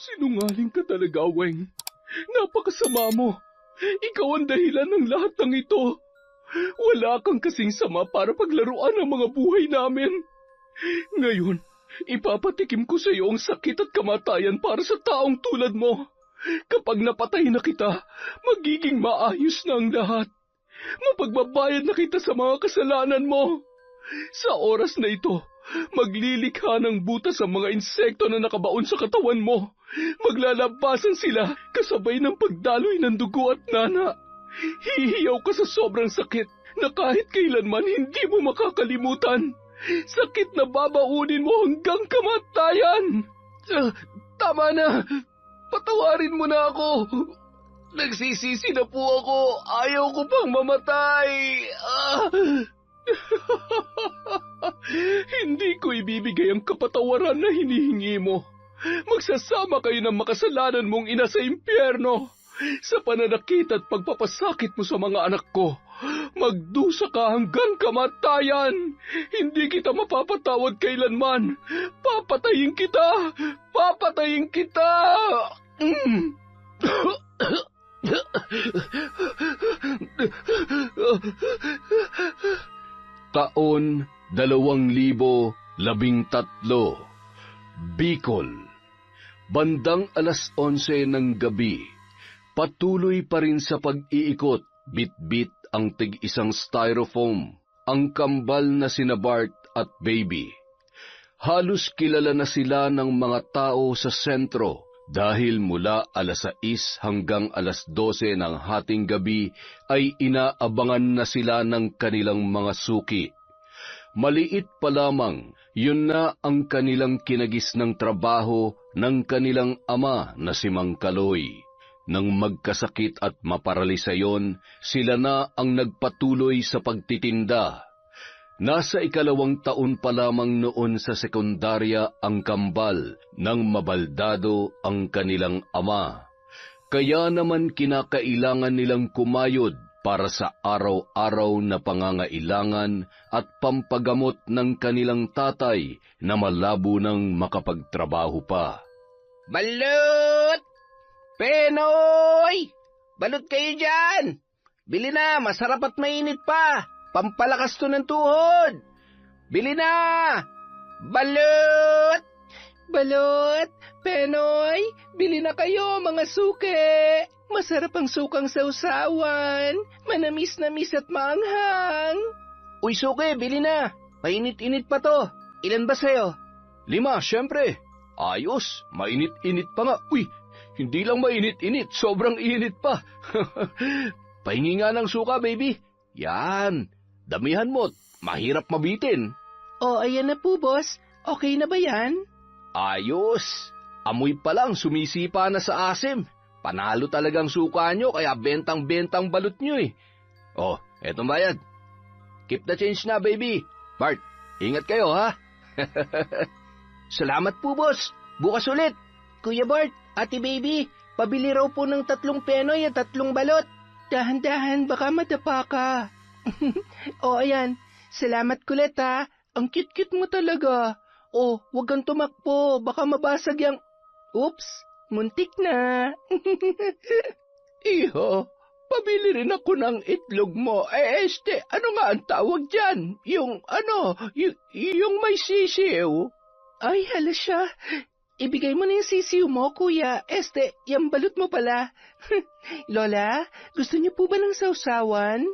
Sinungaling ka talaga, Weng. Napakasama mo. Ikaw ang dahilan ng lahat ng ito. Wala kang kasing sama para paglaruan ang mga buhay namin. Ngayon, ipapatikim ko sa iyo ang sakit at kamatayan para sa taong tulad mo. Kapag napatay na kita, magiging maayos na ang lahat. Mapagbabayad na kita sa mga kasalanan mo. Sa oras na ito, maglilikha ng butas ang mga insekto na nakabaon sa katawan mo. Maglalabasan sila kasabay ng pagdaloy ng dugo at nana. Hihiyaw ka sa sobrang sakit na kahit kailanman hindi mo makakalimutan. Sakit na babaunin mo hanggang kamatayan. Tama na. Patawarin mo na ako. Nagsisisi na po ako. Ayaw ko pang mamatay. Hindi ko ibibigay ang kapatawaran na hinihingi mo. Magsasama kayo ng makasalanan mong ina sa impyerno. Sa pananakit at pagpapasakit mo sa mga anak ko, magdusa ka hanggang kamatayan. Hindi kita mapapatawad kailanman. Papatayin kita! Papatayin kita! Taon 2013, Bicol. Bandang 11:00 ng gabi, patuloy pa rin sa pag-iikot, bit-bit ang tig-isang styrofoam, ang kambal na sina Bart at Baby. Halos kilala na sila ng mga tao sa sentro dahil mula 6:00 hanggang 12:00 ng hating gabi ay inaabangan na sila ng kanilang mga suki. Maliit pa lamang, yun na ang kanilang kinagis ng trabaho ng kanilang ama na si Mang Kaloy. Nang magkasakit at maparalisa yon, sila na ang nagpatuloy sa pagtitinda. Nasa 2 taon pa lamang noon sa sekundarya ang kambal nang mabaldado ang kanilang ama. Kaya naman kinakailangan nilang kumayod para sa araw-araw na pangangailangan at pampagamot ng kanilang tatay na malabo nang makapagtrabaho pa. Balot! Penoy! Balot kayo dyan! Bili na, masarap at mainit pa! Pampalakas to ng tuhod! Bili na! Balot! Balot! Penoy! Bili na kayo, mga suke! Masarap ang sukang sausawan! Manamis-namis at maanghang! Uy, suke, bili na! Mainit-init pa to! Ilan ba sa'yo? 5, syempre! Ayos, mainit-init pa nga. Uy, hindi lang mainit-init, sobrang init pa. Pahingi nga ng suka, baby. Yan, damihan mo't mahirap mabitin. Oh, ayan na po, boss. Okay na ba yan? Ayos, amoy pa lang sumisipa na sa asim. Panalo talagang suka nyo, kaya bentang-bentang balot nyo eh. Oh, etong bayad. Keep the change na, baby. Bart, ingat kayo, ha? Salamat po, boss. Bukas ulit. Kuya Bart, Ate Baby, pabili raw po ng 3 penoy at 3 balot. Dahan-dahan, baka madapa ka. O, ayan. Salamat kulit, ha. Ang cute-cute mo talaga. Oh, wag kang tumakbo. Baka mabasag yung... Oops, muntik na. Iho, pabili rin ako ng itlog mo. Ano nga ang tawag dyan? Yung may sisiw. Ay, hala siya. Ibigay mo na yung sisiw mo, kuya. Yung balot mo pala. Lola, gusto niyo po ba ng sausawan?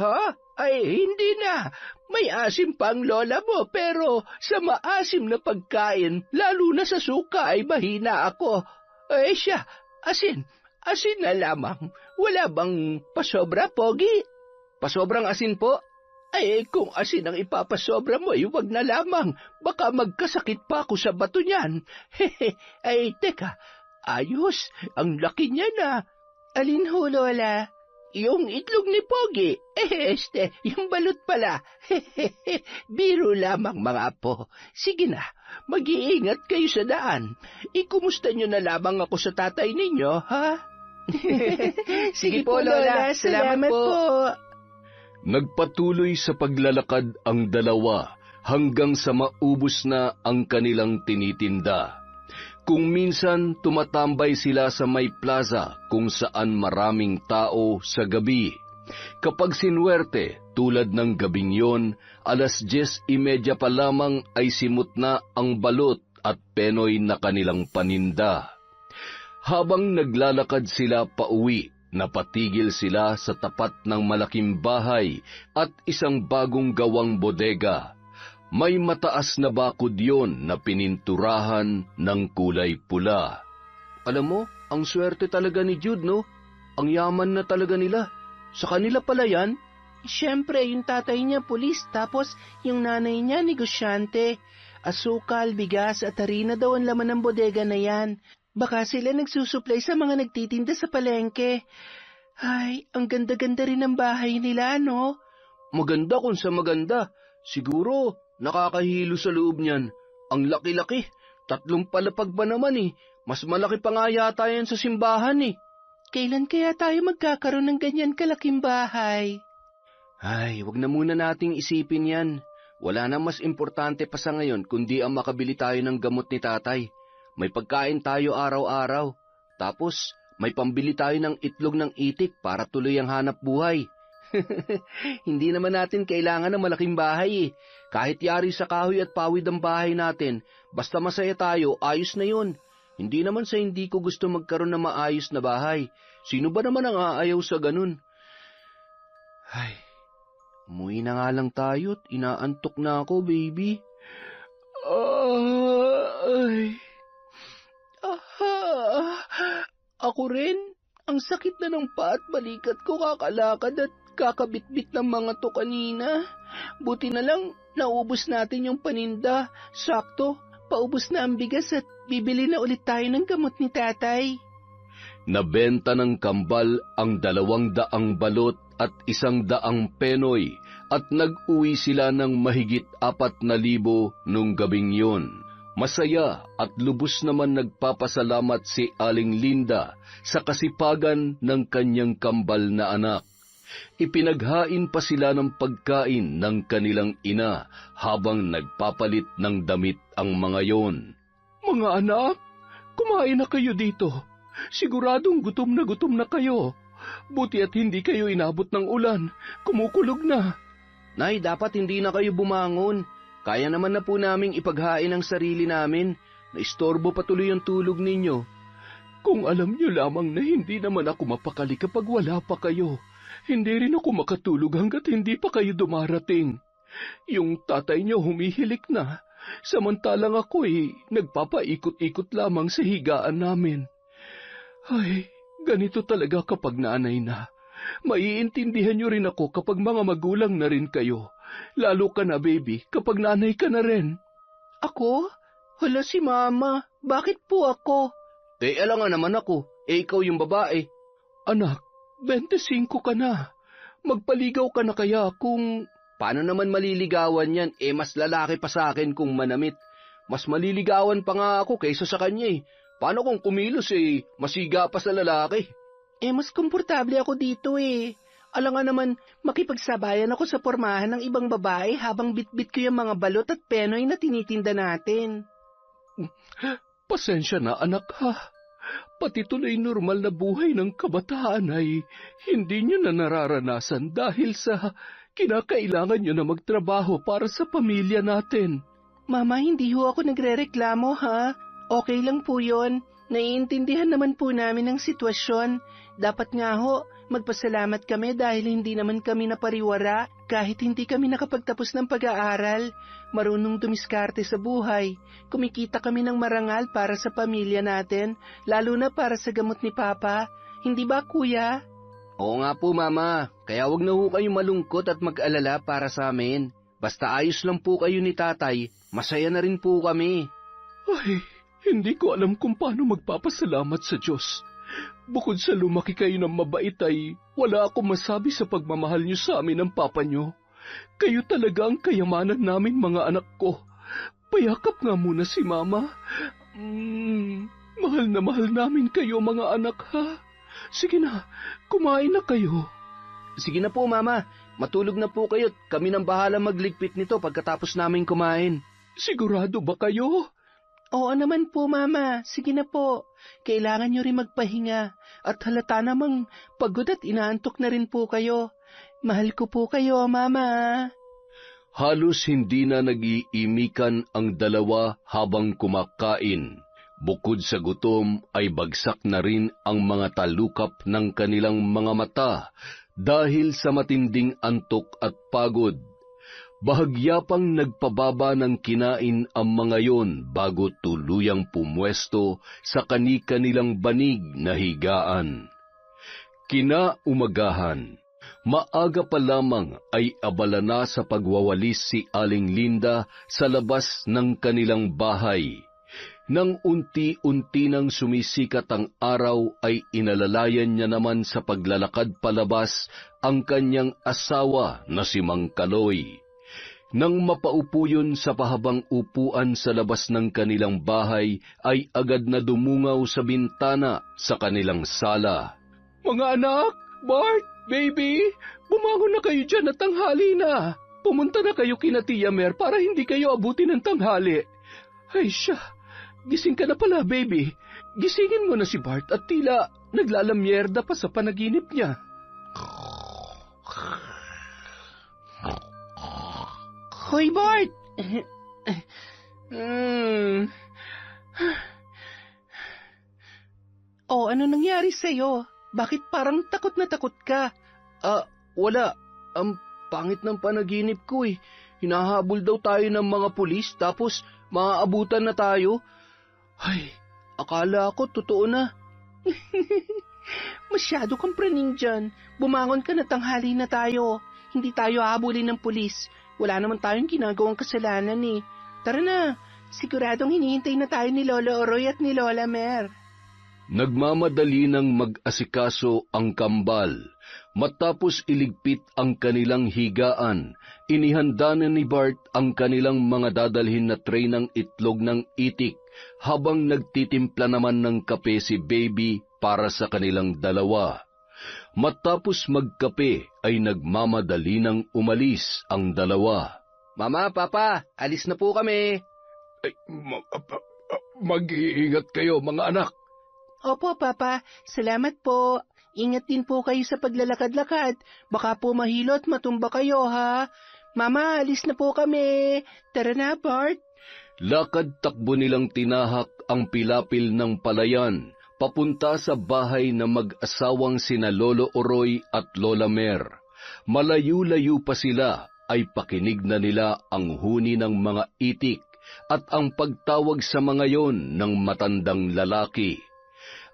Ha? Ay, hindi na. May asim pa ang lola mo, pero sa maasim na pagkain, lalo na sa suka ay mahina ako. Siya, asin na lamang. Wala bang pasobra, Pogi? Pasobrang asin po? Kung asin ang ipapasobra mo, wag na lamang. Baka magkasakit pa ako sa bato niyan. Teka, ayos, ang laki niya na. Alin ho, Lola? Yung itlog ni Pogi. Yung balot pala. Biro lamang, mga apo. Sige na, mag-iingat kayo sa daan. Ikumusta nyo na lamang ako sa tatay ninyo, ha? Sige po, Lola. Salamat po. Nagpatuloy sa paglalakad ang dalawa hanggang sa maubos na ang kanilang tinitinda. Kung minsan tumatambay sila sa may plaza kung saan maraming tao sa gabi. Kapag sinwerte, tulad ng gabing yon, 10:30 pa lamang ay simot na ang balot at penoy na kanilang paninda. Habang naglalakad sila pauwi, napatigil sila sa tapat ng malaking bahay at isang bagong gawang bodega. May mataas na bakod yon na pininturahan ng kulay pula. Alam mo, ang swerte talaga ni Jude, no? Ang yaman na talaga nila. Sa kanila pala yan? Siyempre, yung tatay niya pulis, tapos yung nanay niya negosyante. Asukal, bigas at harina daw ang laman ng bodega na yan. Baka sila nagsusupply sa mga nagtitinda sa palengke. Ay, ang ganda-ganda rin ng bahay nila, no? Maganda kung sa maganda. Siguro, nakakahilo sa loob niyan. Ang laki-laki. 3 palapag ba naman eh. Mas malaki pa nga yata yan sa simbahan eh. Kailan kaya tayo magkakaroon ng ganyan kalaking bahay? Ay, wag na muna nating isipin yan. Wala na mas importante pa sa ngayon kundi ang makabili tayo ng gamot ni tatay. May pagkain tayo araw-araw. Tapos, may pambili tayo ng itlog ng itik para tuloy ang hanap buhay. Hindi naman natin kailangan ng malaking bahay eh. Kahit yari sa kahoy at pawid ang bahay natin, basta masaya tayo, ayos na yun. Hindi naman sa hindi ko gusto magkaroon ng maayos na bahay. Sino ba naman ang aayaw sa ganun? Ay, umuwi na nga lang tayo at inaantok na ako, baby. Ay. Ako rin. Ang sakit na ng paa at balikat ko kakalakad at kakabitbit ng mga to kanina. Buti na lang, naubos natin yung paninda. Sakto, paubos na ang bigas at bibili na ulit tayo ng gamot ni tatay. Nabenta ng kambal ang 200 balot at 100 penoy at nag-uwi sila ng mahigit 4,000 nung gabing yon. Masaya at lubos naman nagpapasalamat si Aling Linda sa kasipagan ng kanyang kambal na anak. Ipinaghain pa sila ng pagkain ng kanilang ina habang nagpapalit ng damit ang mga yon. Mga anak, kumain na kayo dito. Siguradong gutom na kayo. Buti at hindi kayo inabot ng ulan. Kumukulog na. Nay, dapat hindi na kayo bumangon. Kaya naman na po naming ipaghain ang sarili namin. Naistorbo patuloy ang tulog ninyo. Kung alam niyo lamang na hindi naman ako mapakali kapag wala pa kayo. Hindi rin ako makatulog hanggat hindi pa kayo dumarating. Yung tatay niyo humihilik na, samantalang ako'y nagpapaikot-ikot lamang sa higaan namin. Ay, ganito talaga kapag nanay na. Maiintindihan niyo rin ako kapag mga magulang na rin kayo. Lalo ka na, baby, kapag nanay ka na rin. Ako? Hala si Mama. Bakit po ako? Alam nga naman ako. Ikaw yung babae. Anak, 25 ka na. Magpaligaw ka na kaya kung... Paano naman maliligawan yan? Mas lalaki pa sa akin kung manamit. Mas maliligawan pa nga ako kaysa sa kanya eh. Paano kung kumilos masiga pa sa lalaki? Mas komportable ako dito eh. Alam nga naman, makipagsabayan ako sa pormahan ng ibang babae habang bitbit ko yung mga balot at penoy na tinitinda natin. Pasensya na, anak ha. Pati tuloy normal na buhay ng kabataan ay hindi nyo na nararanasan dahil sa kinakailangan nyo na magtrabaho para sa pamilya natin. Mama, hindi ho ako nagrereklamo ha. Okay lang po yon. Naiintindihan naman po namin ang sitwasyon. Dapat nga ho, magpasalamat kami dahil hindi naman kami napariwara kahit hindi kami nakapagtapos ng pag-aaral. Marunong dumiskarte sa buhay. Kumikita kami ng marangal para sa pamilya natin, lalo na para sa gamot ni Papa. Hindi ba, Kuya? Oo nga po, Mama. Kaya wag na ho kayong malungkot at mag-alala para sa amin. Basta ayos lang po kayo ni Tatay, masaya na rin po kami. Ay, hindi ko alam kung paano magpapasalamat sa Diyos. Bukod sa lumaki kayo ng mabait ay wala akong masabi sa pagmamahal niyo sa amin ng papa niyo. Kayo talaga ang kayamanan namin, mga anak ko. Payakap nga muna si Mama. Mahal na mahal namin kayo, mga anak, ha? Sige na, kumain na kayo. Sige na po, Mama. Matulog na po kayo. Kami nang bahala magligpit nito pagkatapos namin kumain. Sigurado ba kayo? Oo naman po, Mama. Sige na po. Kailangan nyo rin magpahinga. At halata namang pagod at inaantok na rin po kayo. Mahal ko po kayo, Mama. Halos hindi na nag-iimikan ang dalawa habang kumakain. Bukod sa gutom ay bagsak na rin ang mga talukap ng kanilang mga mata dahil sa matinding antok at pagod. Bahagya pang nagpababa ng kinain ang mga yon bago tuluyang pumwesto sa kani-kanilang banig na higaan. Kinaumagahan, maaga pa lamang ay abala na sa pagwawalis si Aling Linda sa labas ng kanilang bahay. Nang unti-unti nang sumisikat ang araw ay inalalayan niya naman sa paglalakad palabas ang kanyang asawa na si Mang Kaloy. Nang mapaupo yun sa pahabang upuan sa labas ng kanilang bahay, ay agad na dumungaw sa bintana sa kanilang sala. Mga anak, Bart, baby, bumangon na kayo dyan at tanghali na. Pumunta na kayo kina Tia Mer para hindi kayo abutin ng tanghali. Ay siya, gising ka na pala, baby. Gisingin mo na si Bart at tila naglalamyerda pa sa panaginip niya. Hoy, Bart! Oh, ano nangyari sa'yo? Bakit parang takot na takot ka? Wala. Ang pangit ng panaginip ko eh. Hinahabol daw tayo ng mga pulis tapos maaabutan na tayo. Ay, akala ko totoo na. Masyado kang praning dyan. Bumangon ka na tanghali na tayo. Hindi tayo habulin ng pulis. Wala naman tayong ginagawang kasalanan eh. Tara na, siguradong hinihintay na tayo ni Lolo Oroy at ni Lola Mer. Nagmamadali ng mag-asikaso ang kambal. Matapos iligpit ang kanilang higaan, inihanda na ni Bart ang kanilang mga dadalhin na tray ng itlog ng itik habang nagtitimpla naman ng kape si Baby para sa kanilang dalawa. Matapos magkape ay nagmamadali ng umalis ang dalawa. Mama, Papa, alis na po kami. Ay, mag-iingat kayo mga anak. Opo, Papa. Salamat po. Ingat din po kayo sa paglalakad-lakad. Baka po mahilo at matumba kayo, ha? Mama, alis na po kami. Tara na, Bart. Lakad-takbo nilang tinahak ang pilapil ng palayan papunta sa bahay na mag-asawang sina Lolo Oroy at Lola Mer. Malayo-layo pa sila ay pakinig na nila ang huni ng mga itik at ang pagtawag sa mga yon ng matandang lalaki.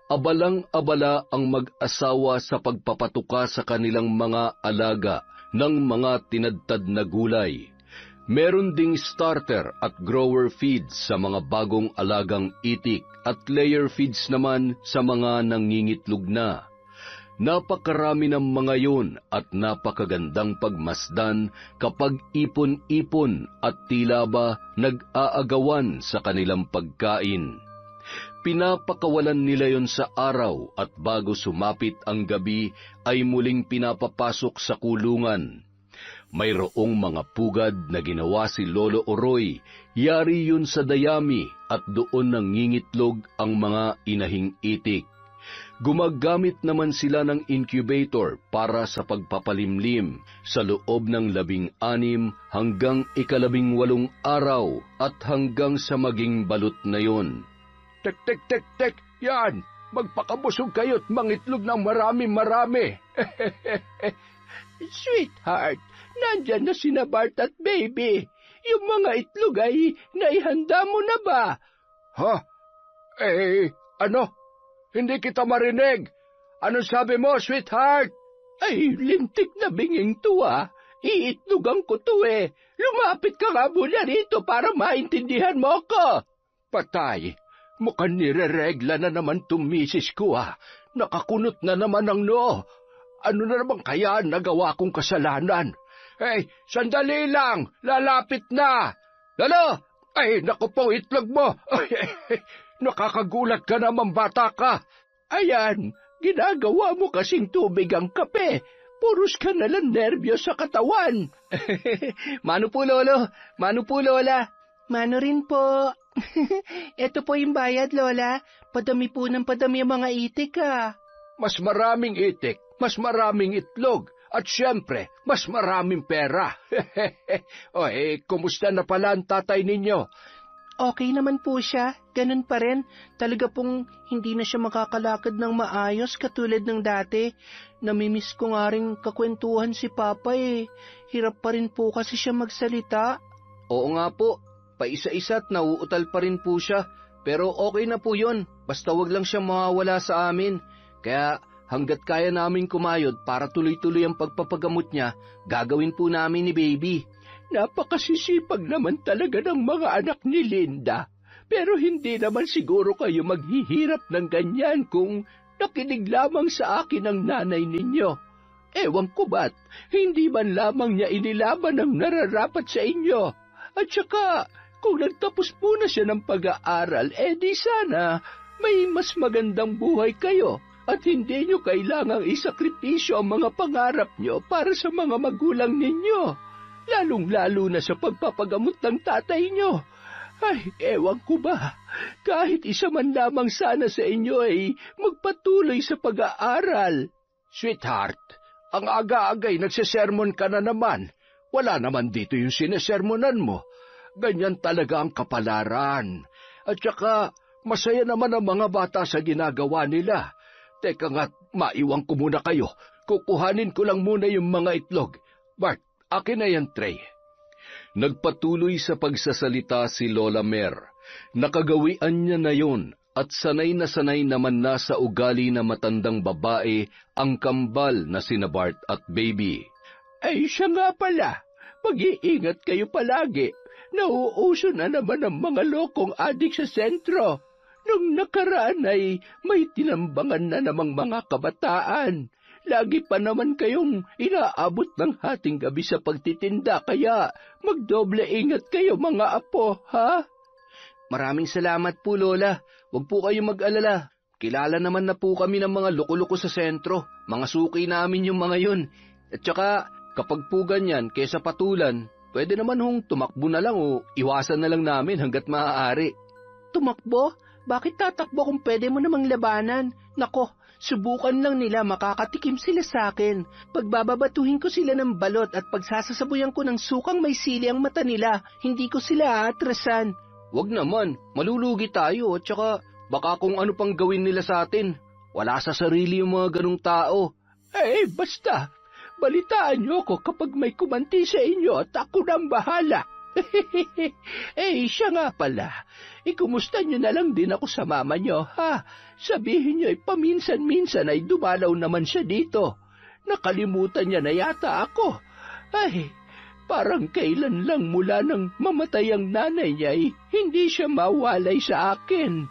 Abalang-abala ang mag-asawa sa pagpapatuka sa kanilang mga alaga ng mga tinadtad na gulay. Meron ding starter at grower feeds sa mga bagong alagang itik at layer feeds naman sa mga nangingitlog na. Napakarami ng mga yon at napakagandang pagmasdan kapag ipon-ipon at tila ba nag-aagawan sa kanilang pagkain. Pinapakawalan nila yon sa araw at bago sumapit ang gabi ay muling pinapapasok sa kulungan. Mayroong mga pugad na ginawa si Lolo Oroy, yari yun sa dayami at doon nangingitlog ang mga inahing itik. Gumagamit naman sila ng incubator para sa pagpapalimlim sa loob ng 16 hanggang 18 araw at hanggang sa maging balot na yon. Tek, yan! Magpakabusog kayo't mangitlog ng marami-marami. Sweetheart, nandyan na sina Bart at Baby. Yung mga itlog ay naihanda mo na ba? Ha? Ano? Hindi kita marinig. Anong sabi mo, sweetheart? Ay, lintik na binging to ah. Iitlogan ko to eh. Lumapit ka nga muna rito para maintindihan mo ko. Patay. Mukhang nireregla na naman tong misis ko ah. Nakakunot na naman ang noo. Ano na naman kaya nagawa kong kasalanan? Hey, sandali lang! Lalapit na! Lalo! Ay, naku po, itlog mo! Nakakagulat ka naman, bata ka! Ayan, ginagawa mo kasing tubig ang kape. Puros ka nalang nerbyo sa katawan. Mano po, Lolo. Mano po, Lola. Mano rin po. Ito po yung bayad, Lola. Padami po ng padami ang mga itik, Mas maraming itik, mas maraming itlog, at siyempre, mas maraming pera. Kumusta na pala ang tatay ninyo? Okay naman po siya. Ganun pa rin. Talaga pong hindi na siya makakalakad ng maayos katulad ng dati. Namimiss ko nga rin kakwentuhan si Papa Hirap pa rin po kasi siya magsalita. Oo nga po, paisa-isa't nauutal pa rin po siya. Pero okay na po yun, basta wag lang siya mawawala sa amin. Kaya hanggat kaya namin kumayod para tuloy-tuloy ang pagpapagamot niya, gagawin po namin ni Baby. Napakasisipag naman talaga ng mga anak ni Linda. Pero hindi naman siguro kayo maghihirap ng ganyan kung nakinig lamang sa akin ang nanay ninyo. Ewan ko ba't, hindi man lamang niya inilaban ang nararapat sa inyo. At saka, kung nagtapos muna siya ng pag-aaral, di sana may mas magandang buhay kayo at hindi nyo kailangang isakripisyo ang mga pangarap nyo para sa mga magulang ninyo. Lalong-lalo na sa pagpapagamot ng tatay nyo. Ewan ko ba, kahit isa man lamang sana sa inyo magpatuloy sa pag-aaral. Sweetheart, ang aga-agay nagsesermon ka na naman. Wala naman dito yung sinesermonan mo. Ganyan talaga ang kapalaran. At saka, masaya naman ang mga bata sa ginagawa nila. Teka nga't, maiwan ko muna kayo. Kukuhanin ko lang muna yung mga itlog. Bart, akin na yan tray. Nagpatuloy sa pagsasalita si Lola Mer. Nakagawian niya na yon at sanay naman na sa ugali na matandang babae ang kambal na sina Bart at Baby. Siya nga pala. Mag-iingat kayo palagi. Nauuso na naman ang mga lokong adik sa sentro. Nung nakaraan may tinambangan na namang mga kabataan. Lagi pa naman kayong inaabot ng hating gabi sa pagtitinda, kaya magdoble ingat kayo mga apo, ha? Maraming salamat po, Lola. Huwag po kayo mag-alala. Kilala naman na po kami ng mga loko-loko sa sentro. Mga suki namin yung mga yun. At saka, kapag po ganyan, kesa patulan, pwede naman tumakbo na lang o iwasan na lang namin hanggat maaari. Tumakbo? Bakit tatakbo kung pwede mo namang labanan? Nako, subukan lang nila, makakatikim sila sa akin. Pagbababatuhin ko sila ng balot at pagsasasabuyan ko ng sukang may sili ang mata nila, hindi ko sila aatrasan. Wag naman, malulugi tayo at saka baka kung ano pang gawin nila sa atin. Wala sa sarili yung mga ganong tao. Basta, balitaan niyo ko kapag may kumanti sa inyo at ako nang bahala. Siya nga pala. Kumusta niyo na lang din ako sa mama niyo, ha? Sabihin niyo paminsan-minsan ay dumalaw naman siya dito. Nakalimutan niya na yata ako. Parang kailan lang mula nang mamatay ang nanay niya hindi siya mawalay sa akin.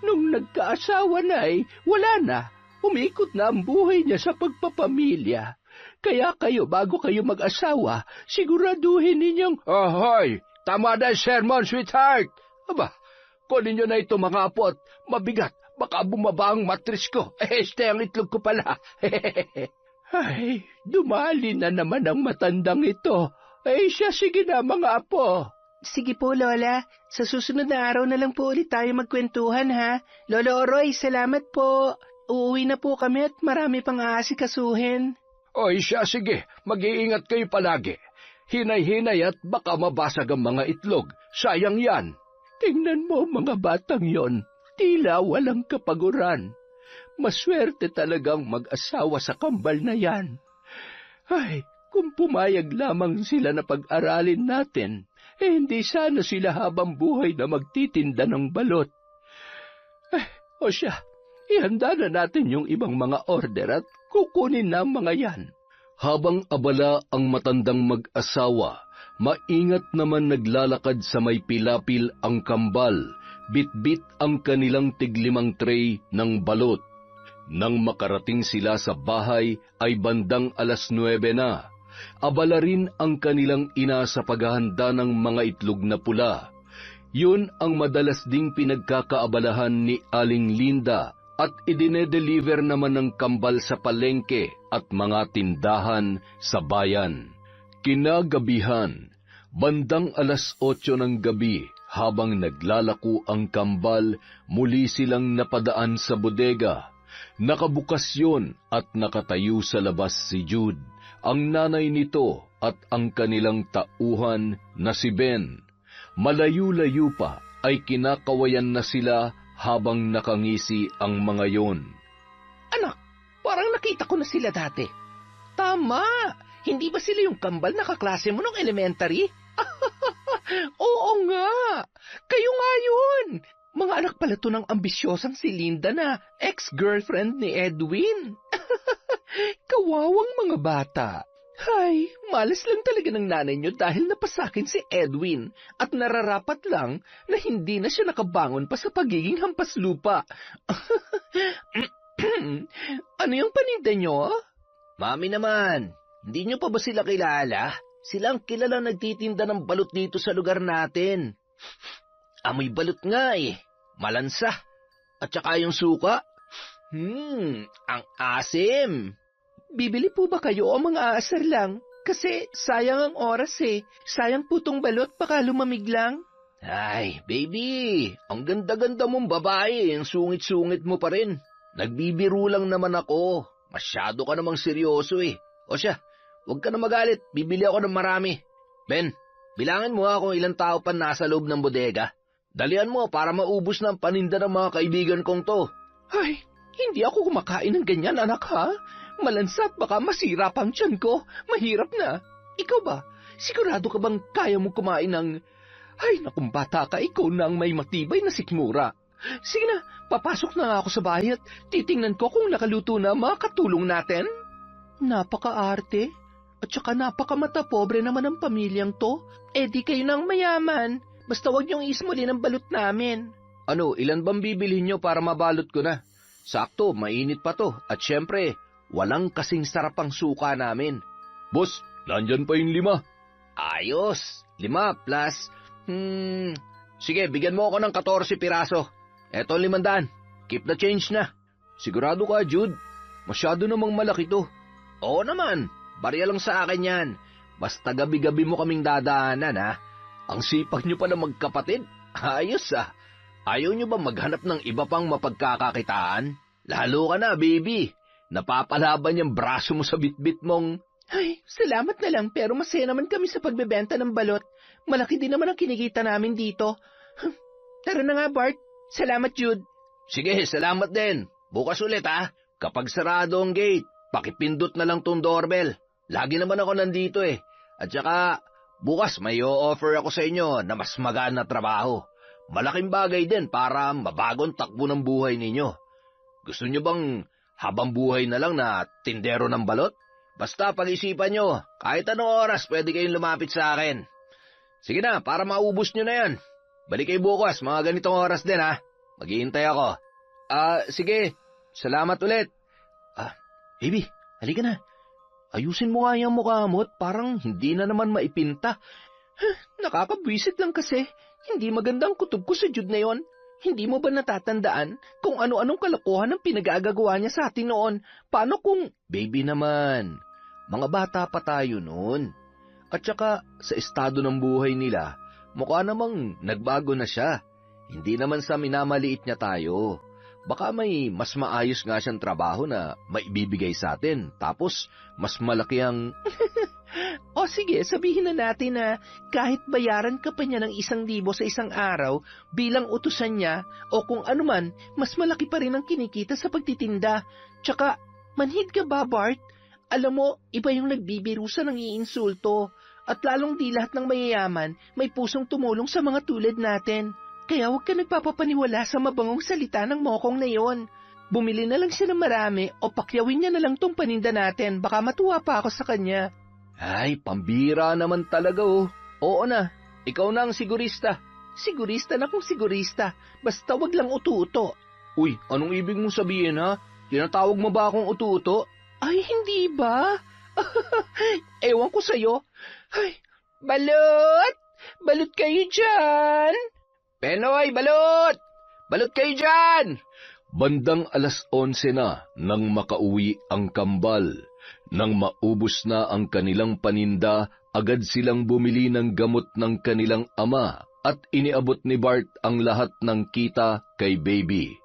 Nung nagkaasawa na wala na. Umikot na ang buhay niya sa pagpapamilya. Kaya kayo, bago kayo mag-asawa, siguraduhin ninyong... Ahoy! Tama na yung sermon, sweetheart! Aba, kunin nyo na ito mga apo at mabigat. Baka bumaba ang matris ko. Este ang itlog ko pala. Dumali na naman ang matandang ito. Siya, sige na mga apo. Sige po, Lola. Sa susunod na araw na lang po ulit tayo magkwentuhan, ha? Lolo Oroy, salamat po. Uuwi na po kami at marami pang aasikasuhin. Siya, sige. Mag-iingat kayo palagi. Hinay-hinay at baka mabasag ang mga itlog. Sayang yan. Tingnan mo mga batang yon. Tila walang kapaguran. Maswerte talagang mag-asawa sa kambal na yan. Kung pumayag lamang sila na pag-aralin natin, hindi sana sila habang buhay na magtitinda ng balot. Siya, ihanda na natin yung ibang mga order at kukunin na ang mga yan. Habang abala ang matandang mag-asawa, maingat naman naglalakad sa may pilapil ang kambal, bit-bit ang kanilang tig-5 tray ng balot. Nang makarating sila sa bahay ay bandang 9:00 na. Abala rin ang kanilang ina sa paghahanda ng mga itlog na pula. Yun ang madalas ding pinagkakaabalahan ni Aling Linda at idinedeliver naman ng kambal sa palengke at mga tindahan sa bayan. Kinagabihan, bandang 8:00 ng gabi, Habang naglalako ang kambal, muli silang napadaan sa bodega. Nakabukas yun at nakatayo sa labas si Jude, ang nanay nito at ang kanilang tauhan na si Ben. Malayo-layo pa ay kinakawayan na sila habang nakangisi ang mga yon. Anak, parang nakita ko na sila dati. Tama! Hindi ba sila yung kambal na kaklase mo nung elementary? Oo nga! Kayo nga yun! Mga anak pala to ng ambisyosang si Linda na ex-girlfriend ni Edwin. Kawawang mga bata. Hay, malas lang talaga ng nanay nyo dahil napasakin si Edwin at nararapat lang na hindi na siya nakabangon pa sa pagiging hampas lupa. Ano yung paninda nyo? Mami naman, hindi nyo pa ba sila kilala? Silang kilala nagtitinda ng balot dito sa lugar natin. Amoy balot nga eh. Malansa. At saka yung suka. Ang asim. Bibili po ba kayo o mga aasar lang? Kasi sayang ang oras eh. Sayang po tong balot, baka lumamig lang. Ay, baby. Ang ganda-ganda mong babae. Ang sungit-sungit mo pa rin. Nagbibiro lang naman ako. Masyado ka namang seryoso eh. O siya, huwag ka na magalit. Bibili ako ng marami. Ben, bilangin mo kung ilang tao pa nasa loob ng bodega. Dalian mo para maubos na ang paninda ng mga kaibigan kong to. Ay, hindi ako kumakain ng ganyan, anak ha? Malansat, baka masira pang tiyan ko. Mahirap na. Ikaw ba? Sigurado ka bang kaya mo kumain ng... Ay, nakung bata ka, ikaw na ang may matibay na sikmura. Sige na, papasok na nga ako sa bahay at titingnan ko kung nakaluto na mga katulong natin. Napaka-arte. At saka napakamata pobre naman ang pamilyang to. Eh di kayo nang mayaman. Basta wag niyong ismulin ang balot namin. Ano, ilan bang bibilhin niyo para mabalot ko na? Sakto, mainit pa to. At syempre, walang kasing sarap ang suka namin. Boss, nandyan pa yung 5. Ayos, 5 plus... Sige, bigyan mo ako ng 14 piraso. Eto 500. Keep the change na. Sigurado ka, Jude? Masyado namang malaki to. Oo naman, barya lang sa akin yan. Basta gabi-gabi mo kaming dadaanan ha. Ang sipag nyo pa na magkapatid. Ayos ah. Ayaw nyo ba maghanap ng iba pang mapagkakakitaan? Lalo ka na, baby. Napapalaban yung braso mo sa bitbit mong... Ay, salamat na lang pero masaya naman kami sa pagbebenta ng balot. Malaki din naman ang kinikita namin dito. Tara na nga, Bart. Salamat, Jude. Sige, salamat din. Bukas ulit ha. Kapag sarado ang gate, pakipindot na lang tong doorbell. Lagi naman ako nandito eh. At saka, bukas may o-offer ako sa inyo na mas magaan na trabaho. Malaking bagay din para mabagong takbo ng buhay ninyo. Gusto nyo bang habang buhay na lang na tindero ng balot? Basta pag-isipan nyo, kahit anong oras pwede kayong lumapit sa akin. Sige na, para maubos nyo na yan. Balik kayo bukas, mga ganitong oras din ha. Maghihintay ako. Sige, salamat ulit. Baby, halika na. Ayusin mo nga yung mukha mo at parang hindi na naman maipinta. Nakakabwisit lang kasi. Hindi magandang kutob ko sa Jude na yon. Hindi mo ba natatandaan kung ano-anong kalokohan ang pinag-aagawa niya sa atin noon? Paano kung... Baby naman, mga bata pa tayo noon. At saka sa estado ng buhay nila, mukha namang nagbago na siya. Hindi naman sa minamaliit niya tayo. Baka may mas maayos nga siyang trabaho na maibibigay sa atin. Tapos, mas malaki ang... O sige, sabihin na natin na kahit bayaran ka pa niya ng 1,000 sa isang araw bilang utusan niya o kung ano man, mas malaki pa rin ang kinikita sa pagtitinda. Tsaka, manhid ka ba, Bart? Alam mo, iba yung nagbibirusa ng iinsulto. At lalong di lahat ng mayayaman may pusong tumulong sa mga tulad natin. Kaya huwag ka nagpapapaniwala sa mabangong salita ng mokong na yon. Bumili na lang siya ng marami o pakyawin niya na lang tong paninda natin. Baka matuwa pa ako sa kanya. Ay, pambira naman talaga oh. Oo na, ikaw na ang sigurista. Sigurista na kung sigurista. Basta wag lang utu-uto. Uy, anong ibig mong sabihin ha? Tinatawag mo ba akong utu-uto? Ay, hindi ba? Ewan ko sa'yo. Ay, balot! Balot kayo dyan! Penoy, balot! Balot kayo dyan! Bandang 11:00 na nang makauwi ang kambal. Nang maubos na ang kanilang paninda, agad silang bumili ng gamot ng kanilang ama at iniabot ni Bart ang lahat ng kita kay Baby.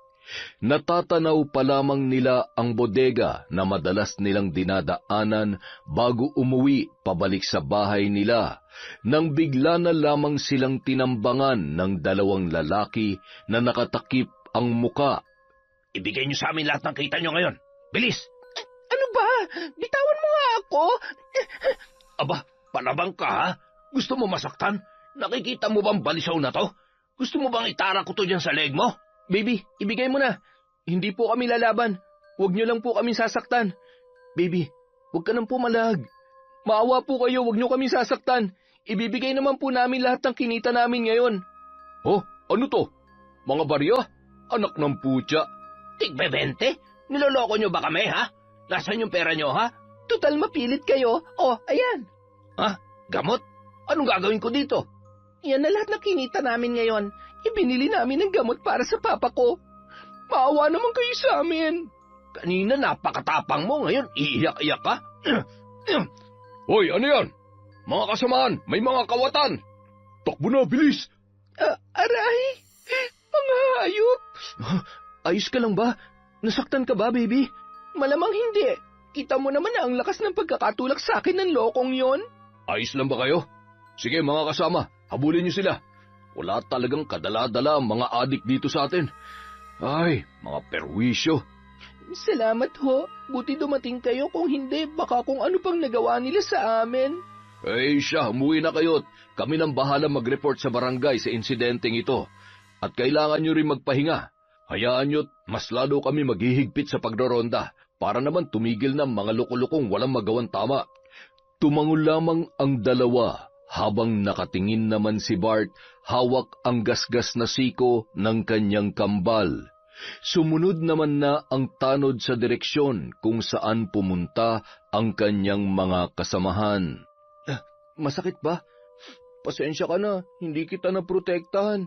Natatanaw pa lamang nila ang bodega na madalas nilang dinadaanan bago umuwi pabalik sa bahay nila, nang bigla na lamang silang tinambangan ng dalawang lalaki na nakatakip ang muka. Ibigay niyo sa amin lahat ng kita niyo ngayon. Bilis! Ano ba? Bitawan mo nga ako! Aba, palabang ka ha? Gusto mo masaktan? Nakikita mo bang balisaw na to? Gusto mo bang itara ko to dyan sa leg mo? Baby, ibigay mo na. Hindi po kami lalaban. Huwag niyo lang po kami sasaktan. Baby, huwag ka nang pumalag. Maawa po kayo, huwag niyo kami sasaktan. Ibibigay naman po namin lahat ng kinita namin ngayon. Oh, ano to? Mga barya? Anak ng putya. Tigbe 20? Niloloko niyo ba kami ha? Nasaan yung pera niyo ha? Total mapilit kayo. Oh, ayan. Ha? Gamot? Anong gagawin ko dito? Yan na lahat ng kinita namin ngayon. Ibinili namin ng gamot para sa papa ko. Maawa naman kayo sa amin. Kanina napakatapang mo, ngayon iiyak-iyak ka? Hoy, ano yan? Mga kasamaan, may mga kawatan. Takbo na, bilis! Aray! Mga hayop! Ayos ka lang ba? Nasaktan ka ba, baby? Malamang hindi. Kita mo naman na ang lakas ng pagkakatulak sa akin ng lokong yon. Ayos lang ba kayo? Sige mga kasama, habulin niyo sila. Wala talagang kadala-dala ang mga adik dito sa atin. Ay, mga perwisyo. Salamat ho. Buti dumating kayo, kung hindi, baka kung ano pang nagawa nila sa amin. Siya, umuwi na kayo. Kami nang bahala mag-report sa barangay sa insidenteng ito. At kailangan nyo rin magpahinga. Hayaan nyo't mas lalo kami maghihigpit sa pagroronda para naman tumigil ng mga lukulukong walang magawang tama. Tumango lamang ang dalawa habang nakatingin naman si Bart, hawak ang gasgas na siko ng kanyang kambal. Sumunod naman na ang tanod sa direksyon kung saan pumunta ang kanyang mga kasamahan. Masakit ba? Pasensya ka na, hindi kita naprotektahan.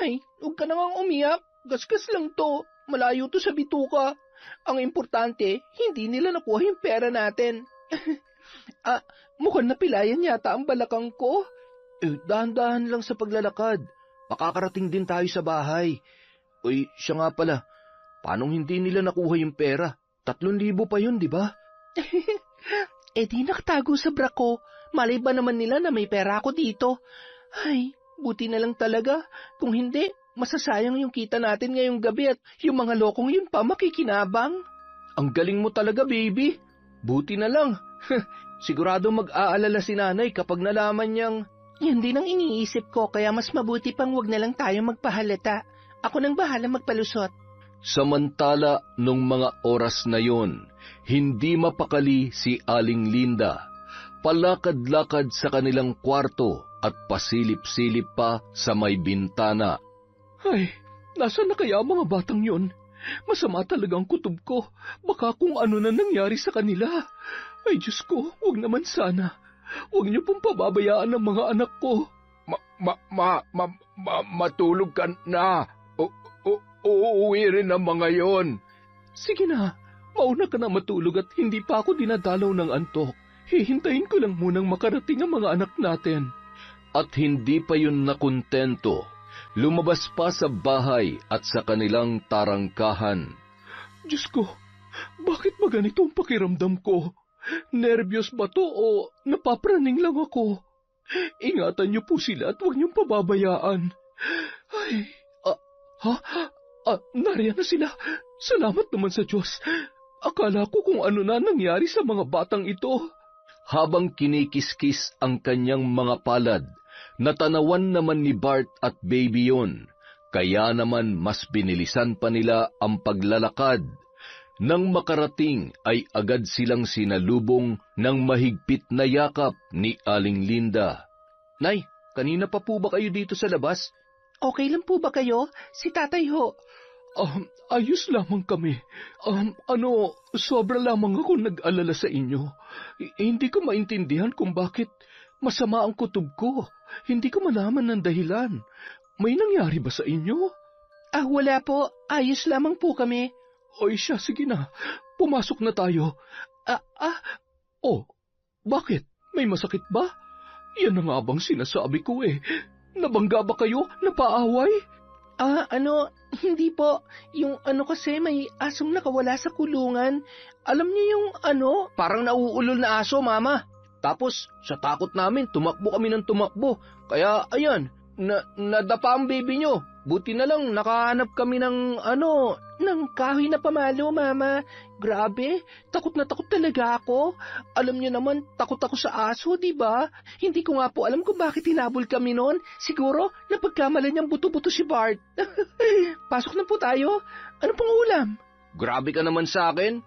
Ay, huwag ka nang umiyak. Gasgas lang to. Malayo to sa bituka. Ang importante, hindi nila nakuha yung pera natin. Mukhang napilayan yata ang balakang ko. Dahan-dahan lang sa paglalakad. Makakarating din tayo sa bahay. Uy, siya nga pala. Paano hindi nila nakuha yung pera? 3,000 pa yun, di ba? Di nakatago sa bra ko. Malay ba naman nila na may pera ako dito? Ay, buti na lang talaga. Kung hindi, masasayang yung kita natin ngayong gabi at yung mga lokong yun pa makikinabang. Ang galing mo talaga, baby. Buti na lang. Sigurado mag-aalala si nanay kapag nalaman niyang... Yan din ang iniisip ko, kaya mas mabuti pang wag na lang tayo magpahalata. Ako nang bahala magpalusot. Samantala, nung mga oras na yon, hindi mapakali si Aling Linda. Palakad-lakad sa kanilang kwarto at pasilip-silip pa sa may bintana. Ay, nasaan na kaya ang mga batang yon? Masama talagang kutob ko. Baka kung ano na nangyari sa kanila. Ay, Diyos ko, huwag naman sana. Huwag niyo pong pababayaan ang mga anak ko. Matulog ka na. Uuwi rin ang mga yon. Sige na, mauna ka na matulog at hindi pa ako dinadalaw ng antok. Hihintayin ko lang munang makarating ang mga anak natin. At hindi pa yun nakontento. Lumabas pa sa bahay at sa kanilang tarangkahan. Diyos ko, bakit ba ganito ang pakiramdam ko? Nervyos ba to o napapraning lang ako? Ingatan niyo po sila at huwag niyong pababayaan. Ay, nariyan na sila. Salamat naman sa Diyos. Akala ko kung ano na nangyari sa mga batang ito. Habang kinikiskis ang kanyang mga palad, natanawan naman ni Bart at Baby yon, kaya naman mas binilisan pa nila ang paglalakad. Nang makarating ay agad silang sinalubong ng mahigpit na yakap ni Aling Linda. Nay, kanina pa po ba kayo dito sa labas? Okay lang po ba kayo? Si tatay ho. Ayos lamang kami. Sobra lamang ako nag-alala sa inyo. Hindi ko maintindihan kung bakit masama ang kutob ko. Hindi ko malaman ng dahilan. May nangyari ba sa inyo? Wala po. Ayos lamang po kami. Oy siya, sige na. Pumasok na tayo. Bakit? May masakit ba? Yan na nga bang sinasabi ko eh. Nabangga ba kayo? Napaaway? Hindi po. Yung kasi may asong nakawala sa kulungan. Alam niyo yung Parang nauulol na aso, Mama. Tapos, sa takot namin, tumakbo kami ng tumakbo. Kaya, ayan, nadapa ang baby nyo. Buti na lang, nakahanap kami ng ng kahoy na pamalo, Mama. Grabe, takot na takot talaga ako. Alam niyo naman, takot ako sa aso, di ba? Hindi ko nga po alam kung bakit hinabol kami noon. Siguro, napagkamalan niyang buto-buto si Bart. Pasok na po tayo. Ano pong ulam? Grabe ka naman sa akin.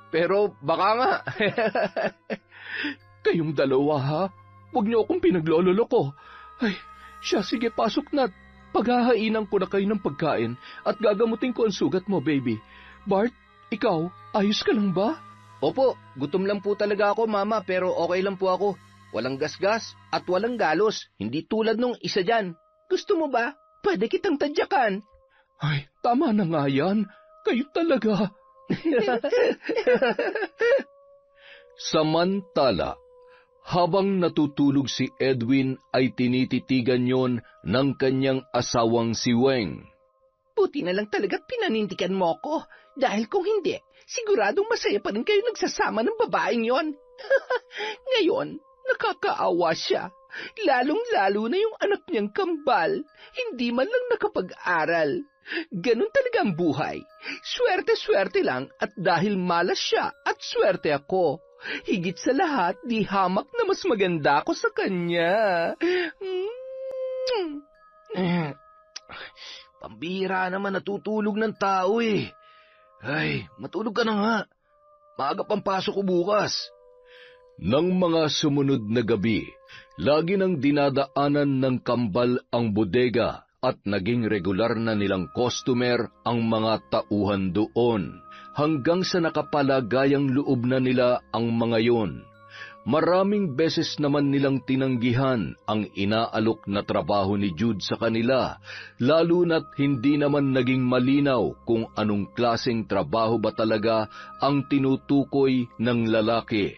Pero baka nga. Kayong dalawa, ha? Huwag niyo akong pinaglololoko. Ay, siya, sige, pasok na. Paghahainan ko na kayo ng pagkain at gagamutin ko ang sugat mo, baby. Bart, ikaw, ayos ka lang ba? Opo, gutom lang po talaga ako, Mama, pero okay lang po ako. Walang gasgas at walang galos, hindi tulad nung isa dyan. Gusto mo ba? Pwede kitang tadyakan. Ay, tama na nga yan. Kayo talaga. Samantala, habang natutulog si Edwin ay tinititigan yon ng kanyang asawang si Weng. Buti na lang talaga't pinanindigan mo ko. Dahil kung hindi, siguradong masaya pa rin kayo nagsasama ng babaeng yon. Ngayon, nakakaawa siya. Lalong-lalo na yung anak niyang kambal. Hindi man lang nakapag-aral. Ganun talaga ang buhay. Swerte-swerte lang at dahil malas siya at swerte ako. Higit sa lahat, di hamak na mas maganda ako sa kanya. Pambihira naman natutulog ng tao eh. Ay, matulog ka na nga. Maaga pang pasok ko bukas. Nang mga sumunod na gabi, lagi nang dinadaanan ng kambal ang bodega at naging regular na nilang customer ang mga tauhan doon. Hanggang sa nakapalagayang loob na nila ang mga yon. Maraming beses naman nilang tinanggihan ang inaalok na trabaho ni Jude sa kanila, lalo na't hindi naman naging malinaw kung anong klaseng trabaho ba talaga ang tinutukoy ng lalaki.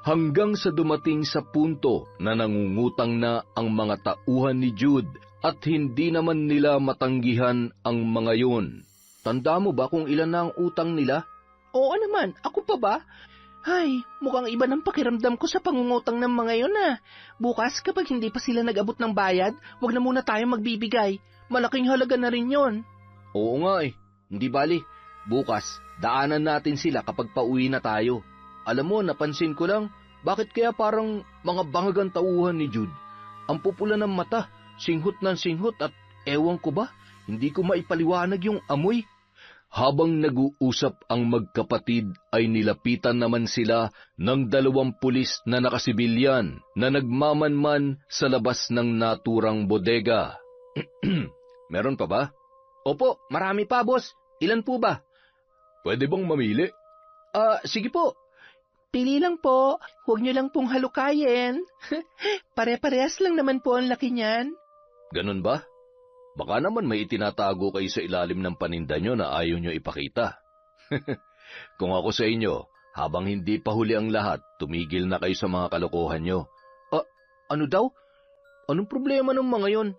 Hanggang sa dumating sa punto na nangungutang na ang mga tauhan ni Jude at hindi naman nila matanggihan ang mga yon. Tanda mo ba kung ilan na ang utang nila? Oo naman, ako pa ba? Ay, mukhang iba ng pakiramdam ko sa pangungutang ng mga yon Bukas kapag hindi pa sila nag-abot ng bayad, wag na muna tayong magbibigay. Malaking halaga na rin yon. Oo nga eh, hindi bali. Bukas, daanan natin sila kapag pauwi na tayo. Alam mo, napansin ko lang, bakit kaya parang mga bangagang tauhan ni Jude? Ang pupula ng mata, singhot ng singhot at ewan ko ba, hindi ko maipaliwanag yung amoy. Habang nag-uusap ang magkapatid ay nilapitan naman sila ng 2 pulis na nakasibilyan na nagmamanman sa labas ng naturang bodega. Meron pa ba? Opo, marami pa, boss. Ilan po ba? Pwede bang mamili? Sige po. Pili lang po. Huwag niyo lang pong halukayin. Pare-parehas lang naman po ang laki niyan. Ganun ba? Baka naman may itinatago kayo sa ilalim ng paninda nyo na ayaw nyo ipakita. Kung ako sa inyo, habang hindi pa huli ang lahat, tumigil na kayo sa mga kalokohan nyo. Ano daw? Anong problema ng mga yon?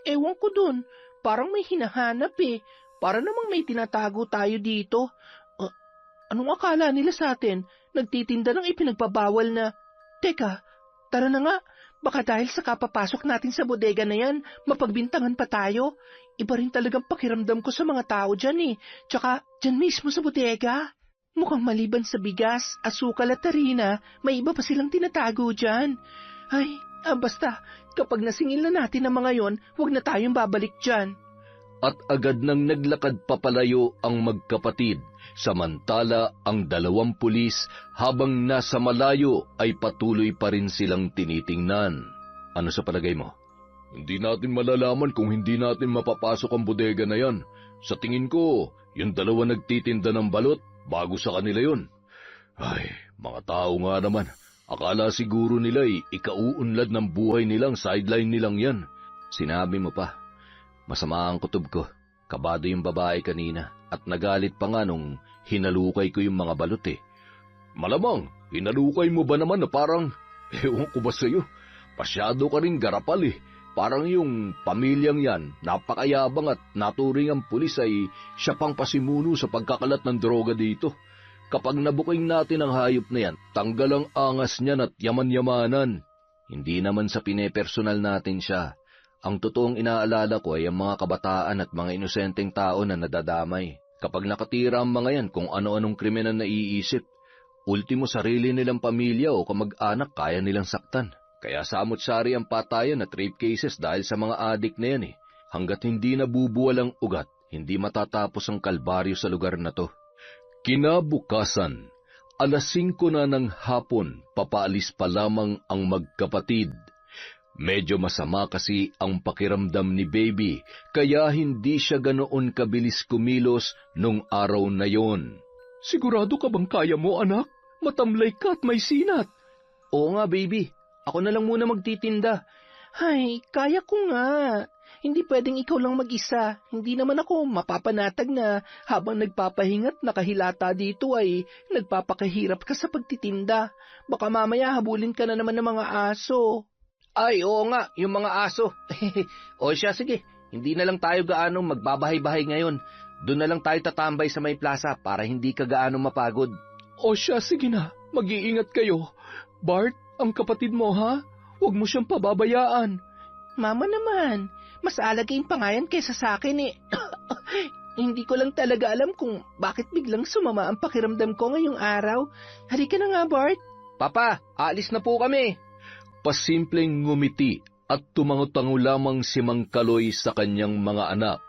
Ewan ko dun. Parang may hinahanap eh. Para namang may tinatago tayo dito. Anong akala nila sa atin? Nagtitinda ng ipinagbabawal na... Teka, tara na nga. Baka dahil sa kapapasok natin sa bodega na yan, mapagbintangan pa tayo. Iba rin talagang pakiramdam ko sa mga tao dyan eh. Tsaka, dyan mismo sa bodega. Mukhang maliban sa bigas, asukal at harina, may iba pa silang tinatago dyan. Ay, basta, kapag nasingil na natin ang mga yon, huwag na tayong babalik dyan. At agad nang naglakad papalayo ang magkapatid. Samantala, ang 2 pulis habang nasa malayo ay patuloy pa rin silang tinitingnan. Ano sa palagay mo? Hindi natin malalaman kung hindi natin mapapasok ang bodega na yan. Sa tingin ko, yung 2 nagtitinda ng balot, bago sa kanila yon. Ay, mga tao nga naman. Akala siguro nila ikauunlad ng buhay nilang sideline nilang yan. Sinabi mo pa, masama ang kutob ko. Kabado yung babae kanina at nagalit pa nga nung hinalukay ko yung mga balot eh. Malamang, hinalukay mo ba naman na parang, ewan ko ba sa'yo, pasyado ka rin garapal eh. Parang yung pamilyang yan, napakayabang at naturing ang pulis ay siya pang pasimuno sa pagkakalat ng droga dito. Kapag nabuking natin ang hayop na yan, tanggal ang angas niyan at yaman-yamanan. Hindi naman sa pinepersonal natin siya. Ang totoong inaalala ko ay ang mga kabataan at mga inosenteng tao na nadadamay. Kapag nakatira ang mga yan kung ano-anong krimen ang naiisip, ultimo sarili nilang pamilya o kamag-anak kaya nilang saktan. Kaya samot-sari ang patayan at rape cases dahil sa mga adik na yan. Hanggat hindi nabubuwal ang ugat, hindi matatapos ang kalbaryo sa lugar na to. Kinabukasan, 5:00 na ng hapon, papaalis pa lamang ang magkapatid. Medyo masama kasi ang pakiramdam ni Baby, kaya hindi siya ganoon kabilis kumilos nung araw na yon. Sigurado ka bang kaya mo, anak? Matamlay ka at may sinat. Oo nga, Baby. Ako na lang muna magtitinda. Ay, kaya ko nga. Hindi pwedeng ikaw lang mag-isa. Hindi naman ako mapapanatag na habang nagpapahingat nakahilata dito ay nagpapakahirap ka sa pagtitinda. Baka mamaya habulin ka na naman ng mga aso. Ay, oo nga, yung mga aso. O siya, sige. Hindi na lang tayo gaanong magbabahay-bahay ngayon. Doon na lang tayo tatambay sa may plaza para hindi ka gaanong mapagod. O siya, sige na. Mag-iingat kayo. Bart, ang kapatid mo, ha? Huwag mo siyang pababayaan. Mama naman, mas alagayin pa nga yan kaysa sa akin eh. Hindi ko lang talaga alam kung bakit biglang sumama ang pakiramdam ko ngayong araw. Halika na nga, Bart. Papa, aalis na po kami. Pasimpleng ngumiti at tumango-tango lamang si Mang Kaloy sa kanyang mga anak.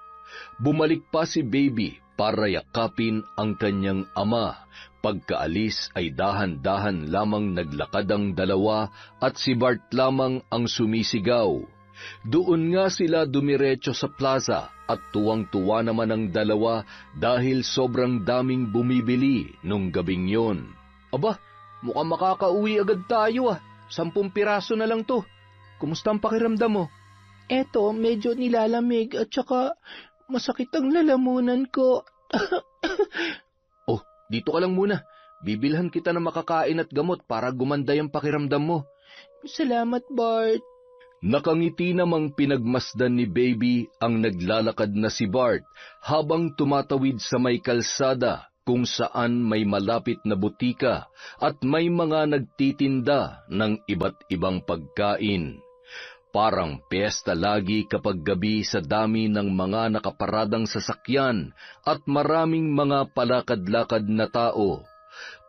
Bumalik pa si Baby para yakapin ang kanyang ama. Pagkaalis ay dahan-dahan lamang naglakad ang dalawa at si Bart lamang ang sumisigaw. Doon nga sila dumiretso sa plaza at tuwang-tuwa naman ang dalawa dahil sobrang daming bumibili nung gabing yon. Aba, mukhang makakauwi agad tayo 10 piraso na lang to. Kumusta ang pakiramdam mo? Eto, medyo nilalamig at saka masakit ang lalamunan ko. Oh, dito ka lang muna. Bibilhan kita ng makakain at gamot para gumanda yung pakiramdam mo. Salamat, Bart. Nakangiti namang pinagmasdan ni Baby ang naglalakad na si Bart habang tumatawid sa may kalsada kung saan may malapit na butika at may mga nagtitinda ng iba't ibang pagkain. Parang piyesta lagi kapag gabi sa dami ng mga nakaparadang sasakyan at maraming mga palakad-lakad na tao.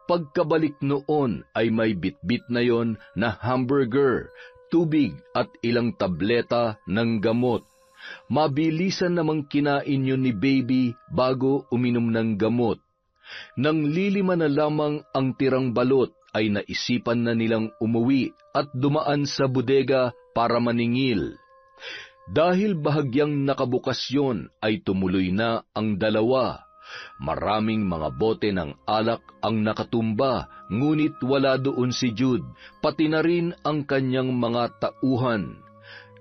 Pagkabalik noon ay may bitbit na yon na hamburger, tubig at ilang tableta ng gamot. Mabilisan namang kinain yun ni Baby bago uminom ng gamot. Nang lilima na lamang ang tirang balot ay naisipan na nilang umuwi at dumaan sa bodega para maningil. Dahil bahagyang nakabukas yon ay tumuloy na ang dalawa. Maraming mga bote ng alak ang nakatumba, ngunit wala doon si Jude, pati na rin ang kanyang mga tauhan.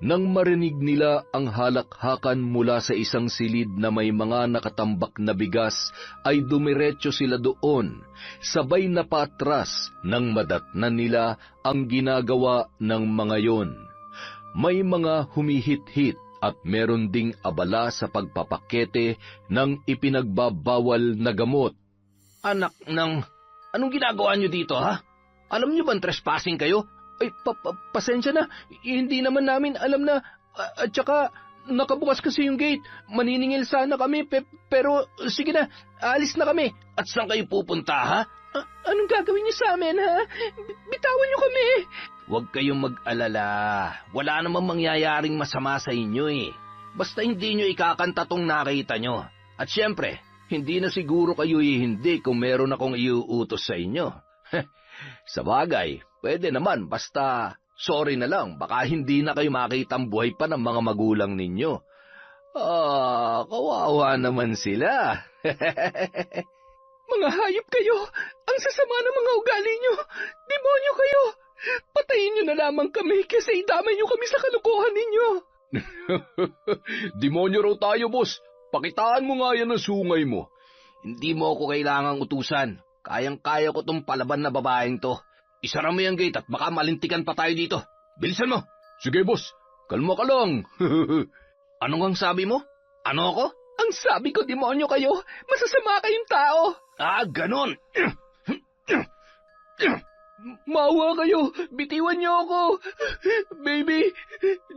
Nang marinig nila ang halakhakan mula sa isang silid na may mga nakatambak na bigas, ay dumiretso sila doon, sabay na patras nang madatnan nila ang ginagawa ng mga yon. May mga humihit-hit at meron ding abala sa pagpapakete ng ipinagbabawal na gamot. Anak ng... Anong ginagawa nyo dito, ha? Alam nyo bang trespassing kayo? Ay, pasensya na. Hindi naman namin alam na... At saka, nakabukas kasi yung gate. Maniningil sana kami, pero sige na, alis na kami. At saan kayo pupunta, ha? Anong gagawin niyo sa amin, ha? Bitawan niyo kami. Huwag kayong mag-alala. Wala namang mangyayaring masama sa inyo, eh. Basta hindi nyo ikakanta tong nakita nyo. At syempre, hindi na siguro kayo hindi kung meron akong iuutos sa inyo. Sa bagay, pwede naman, basta sorry na lang, baka hindi na kayo makitang buhay pa ng mga magulang ninyo. Kawawa naman sila. Mga hayop kayo! Ang sasama ng mga ugali nyo! Demonyo kayo! Patayin nyo na lamang kami kasi idamay nyo kami sa kalukuhan ninyo! Demonyo raw tayo, boss. Pakitaan mo nga yan ang sungay mo. Hindi mo ako kailangang utusan. Kayang-kaya ko tong palaban na babaeng to. Isara mo yung gate at baka malintikan pa tayo dito. Bilisan mo! Sige, boss. Kalma ka lang. Ano ngang sabi mo? Ano ako? Ang sabi ko, demonyo kayo. Masasama kayong tao. Ah, ganon. Maawa kayo. Bitiwan niyo ako. Baby,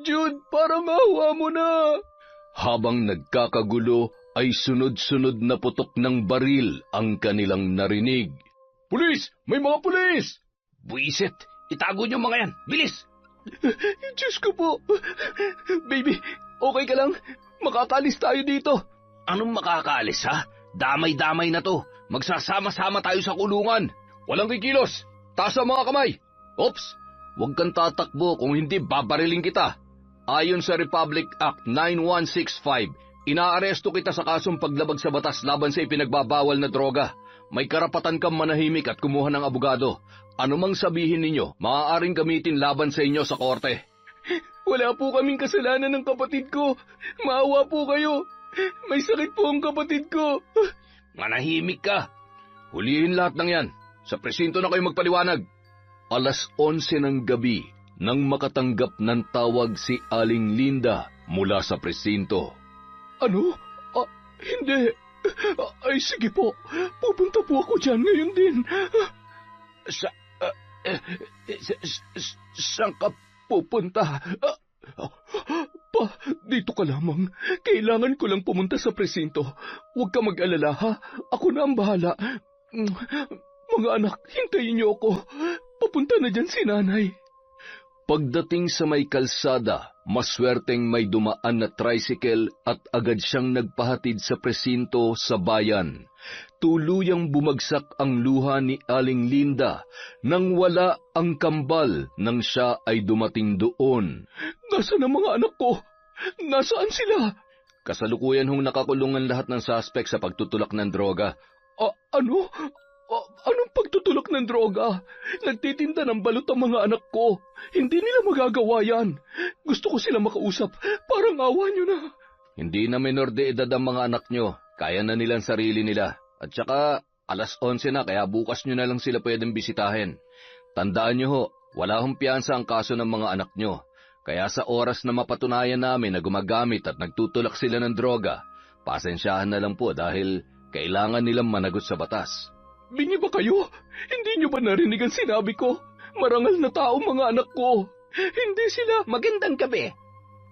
Jude, para maawa mo na. Habang nagkakagulo, ay sunod-sunod na putok ng baril ang kanilang narinig. Pulis! May mga pulis! Buisit, itago niyo mga yan. Bilis! Diyos ko po. Baby, okay ka lang? Makakalis tayo dito. Anong makakaalis, ha? Damay-damay na to. Magsasama-sama tayo sa kulungan. Walang kikilos! Taas ang mga kamay! Ops! Huwag kang tatakbo kung hindi babariling kita. Ayon sa Republic Act 9165, inaaresto kita sa kasong paglabag sa batas laban sa ipinagbabawal na droga. May karapatan kang manahimik at kumuha ng abogado. Anumang sabihin ninyo, maaaring gamitin laban sa inyo sa korte. Wala po kaming kasalanan ng kapatid ko. Maawa po kayo. May sakit po ang kapatid ko. Manahimik ka. Hulihin lahat ng yan. Sa presinto na kayo magpaliwanag. 11:00 ng gabi nang makatanggap ng tawag si Aling Linda mula sa presinto. Ano? Hindi. Ay, sige po. Pupunta po ako dyan ngayon din. Saan ka pupunta? Pa, dito ka lamang. Kailangan ko lang pumunta sa presinto. Huwag ka mag-alala, ha? Ako na ang bahala. Mga anak, hintayin niyo ako. Papunta na dyan si nanay. Pagdating sa may kalsada, maswerteng may dumaan na tricycle at agad siyang nagpahatid sa presinto sa bayan. Tuluyang bumagsak ang luha ni Aling Linda nang wala ang kambal nang siya ay dumating doon. Nasaan ang mga anak ko? Nasaan sila? Kasalukuyan hong nakakulungan lahat ng suspect sa pagtutulak ng droga. Ano? Anong pagtutulak ng droga? Nagtitinda ng balot ang mga anak ko. Hindi nila magagawa yan. Gusto ko sila makausap. Parang awa nyo na. Hindi na menor de edad ang mga anak nyo. Kaya na nilang sarili nila. At saka, 11:00 na kaya bukas nyo na lang sila pwedeng bisitahin. Tandaan nyo ho, wala hong piyansa ang kaso ng mga anak nyo. Kaya sa oras na mapatunayan namin na gumagamit at nagtutulak sila ng droga, pasensyahan na lang po dahil kailangan nilang managot sa batas. Bingi ba kayo? Hindi nyo ba narinig ang sinabi ko? Marangal na tao mga anak ko. Hindi sila. Magandang gabi.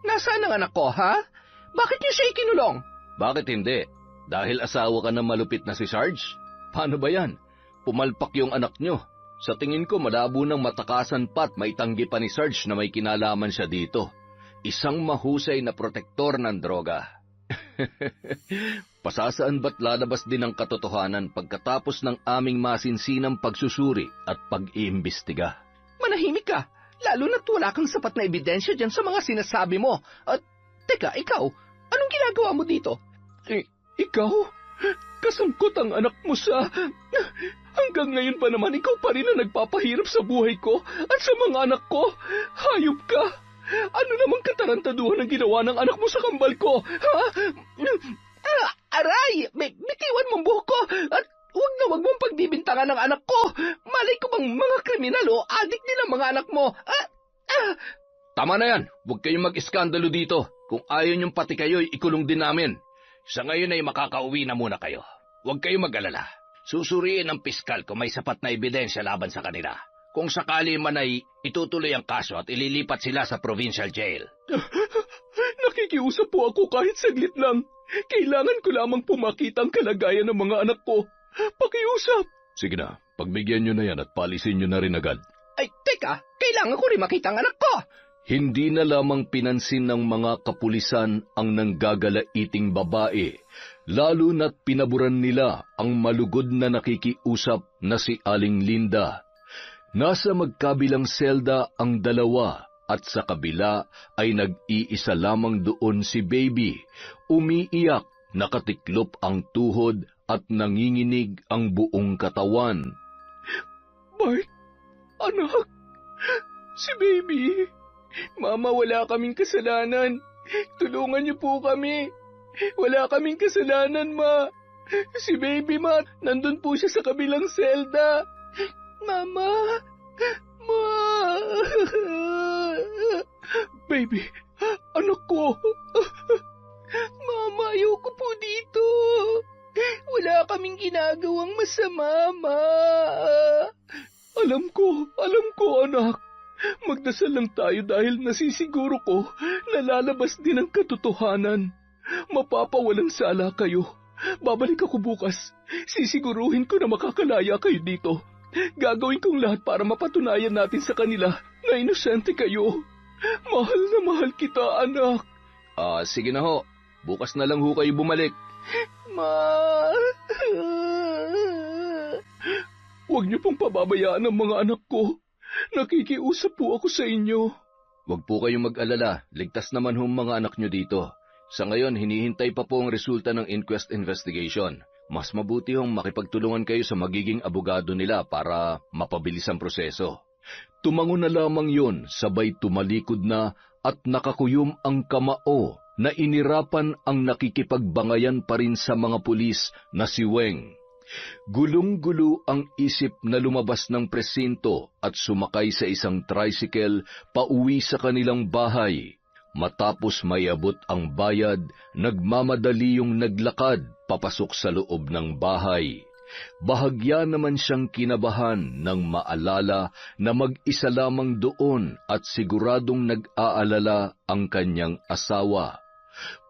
Nasaan ang anak ko, ha? Bakit niyo siya ikinulong? Bakit hindi? Dahil asawa ka ng malupit na si Sarge? Paano ba yan? Pumalpak yung anak nyo. Sa tingin ko malabo ng matakasan pa at maitanggi pa ni Sarge na may kinalaman siya dito. Isang mahusay na protektor ng droga. Pasasaan ba't lalabas din ang katotohanan pagkatapos ng aming masinsinang pagsusuri at pag-iimbestiga? Manahimik ka, lalo na't wala kang sapat na ebidensya dyan sa mga sinasabi mo. At, teka, ikaw, anong ginagawa mo dito? Ikaw? Kasangkot ang anak mo sa... Hanggang ngayon pa naman ikaw pa rin ang nagpapahirap sa buhay ko at sa mga anak ko. Hayop ka! Ano namang katarantaduhan ang ginawa ng anak mo sa kambal ko? Ha? Aray! Bitiwan mong buhok ko at huwag mong pagbibintangan ng anak ko. Malay ko bang mga kriminal o adik din ang mga anak mo? Tama na yan. Huwag kayong mag-iskandalo dito. Kung ayaw niyong pati kayo, ikulong din namin. Sa ngayon ay makakauwi na muna kayo. Huwag kayong mag-alala. Susuriin ng piskal kung may sapat na ebidensya laban sa kanila. Kung sakali man ay itutuloy ang kaso at ililipat sila sa provincial jail. Nakikiusap po ako kahit saglit lang. Kailangan ko lamang pumakita ang kalagayan ng mga anak ko. Pakiusap. Sige na, pagbigyan nyo na yan at palisin nyo na rin agad. Ay, teka, kailangan ko rin makita ang anak ko. Hindi na lamang pinansin ng mga kapulisan ang nanggagalaiting babae, lalo na't pinaburan nila ang malugod na nakikiusap na si Aling Linda. Nasa magkabilang selda ang dalawa at sa kabila ay nag-iisa lamang doon si Baby. Umiiyak, nakatiklop ang tuhod at nanginginig ang buong katawan. Bart, anak, si Baby. Mama, wala kaming kasalanan. Tulungan niyo po kami. Wala kaming kasalanan, Ma. Si Baby, Ma, nandun po siya sa kabilang selda. Mama, Ma. Baby, Anak ko! Mama, ayoko po dito. Wala kaming ginagawang masama, Ma. Alam ko, anak. Magdasal lang tayo dahil nasisiguro ko na lalabas din ang katotohanan. Mapapawalang sala kayo. Babalik ako bukas. Sisiguruhin ko na makakalaya kayo dito. Gagawin kong lahat para mapatunayan natin sa kanila na inosente kayo. Mahal na mahal kita, anak. Sige na ho. Bukas na lang ho kayo bumalik. Ma. Huwag niyo pong pababayaan ang mga anak ko. Nakikiusap po ako sa inyo. Huwag po kayong mag-alala. Ligtas naman ho mga anak nyo dito. Sa ngayon, hinihintay pa po ang resulta ng inquest investigation. Mas mabuti hong makipagtulungan kayo sa magiging abogado nila para mapabilis ang proseso. Tumango na lamang yon, sabay tumalikod na at nakakuyom ang kamao na inirapan ang nakikipagbangayan pa rin sa mga pulis na si Weng. Gulong-gulo ang isip na lumabas ng presinto at sumakay sa isang tricycle pauwi sa kanilang bahay. Matapos mayabot ang bayad, nagmamadali yung naglakad papasok sa loob ng bahay. Bahagya naman siyang kinabahan nang maalala na mag-isa lamang doon at siguradong nag-aalala ang kanyang asawa.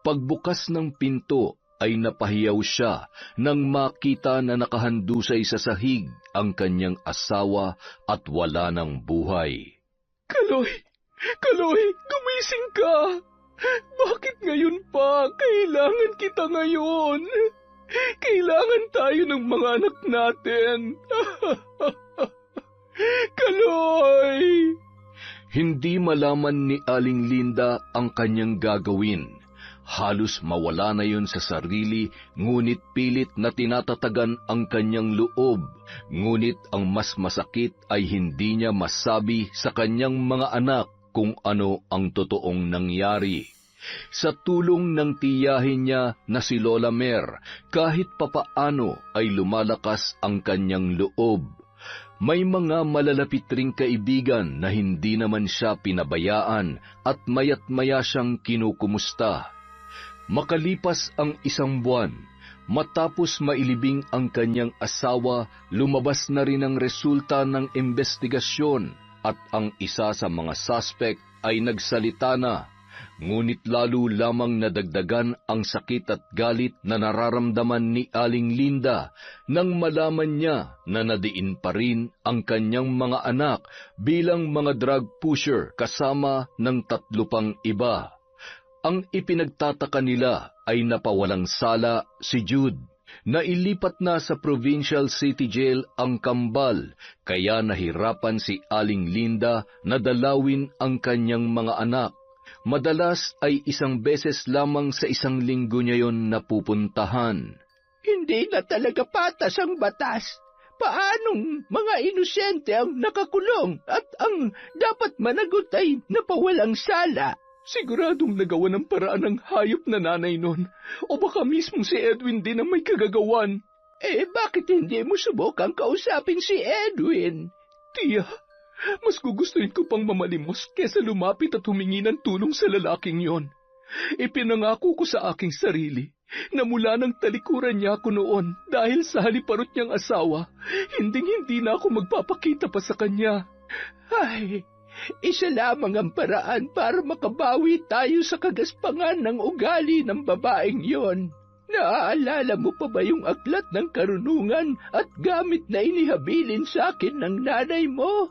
Pagbukas ng pinto ay napahiyaw siya nang makita na nakahandusay sa sahig ang kanyang asawa at wala ng buhay. Kaloy! Kaloy! Gumising ka! Bakit ngayon pa? Kailangan kita ngayon! Kailangan tayo ng mga anak natin! Kaloy! Hindi malaman ni Aling Linda ang kanyang gagawin. Halos mawala na yun sa sarili, ngunit pilit na tinatatagan ang kanyang loob. Ngunit ang mas masakit ay hindi niya masabi sa kanyang mga anak kung ano ang totoong nangyari. Sa tulong ng tiyahin niya na si Lola Mer, kahit papaano ay lumalakas ang kanyang loob. May mga malalapit ring kaibigan na hindi naman siya pinabayaan at mayat-maya siyang kinukumusta. Makalipas ang 1 buwan, matapos mailibing ang kanyang asawa, lumabas na rin ang resulta ng investigasyon at ang isa sa mga suspect ay nagsalita na. Ngunit lalo lamang nadagdagan ang sakit at galit na nararamdaman ni Aling Linda nang malaman niya na nadiin pa rin ang kanyang mga anak bilang mga drug pusher kasama ng 3 pang iba. Ang ipinagtataka nila ay napawalang sala si Jude. Nailipat na sa Provincial City Jail ang kambal, kaya nahirapan si Aling Linda na dalawin ang kanyang mga anak. Madalas ay 1 beses lamang sa 1 linggo niya yon napupuntahan. Hindi na talaga patas ang batas. Paanong mga inosente ang nakakulong at ang dapat managot ay napawalang sala? Siguradong nagawa ng paraan ng hayop na nanay nun. O baka mismo si Edwin din ang may kagagawan. Bakit hindi mo subukang kausapin si Edwin? Tiya, mas gugustuhin ko pang mamalimos kesa lumapit at humingi ng tulong sa lalaking yon. Ipinangako ko sa aking sarili na mula ng talikuran niya ako noon dahil sa haliparot niyang asawa, hinding-hindi na ako magpapakita pa sa kanya. Ay, isa lamang ang paraan para makabawi tayo sa kagaspangan ng ugali ng babaeng yon. Naaalala mo pa ba yung aklat ng karunungan at gamit na inihabilin sa akin ng nanay mo?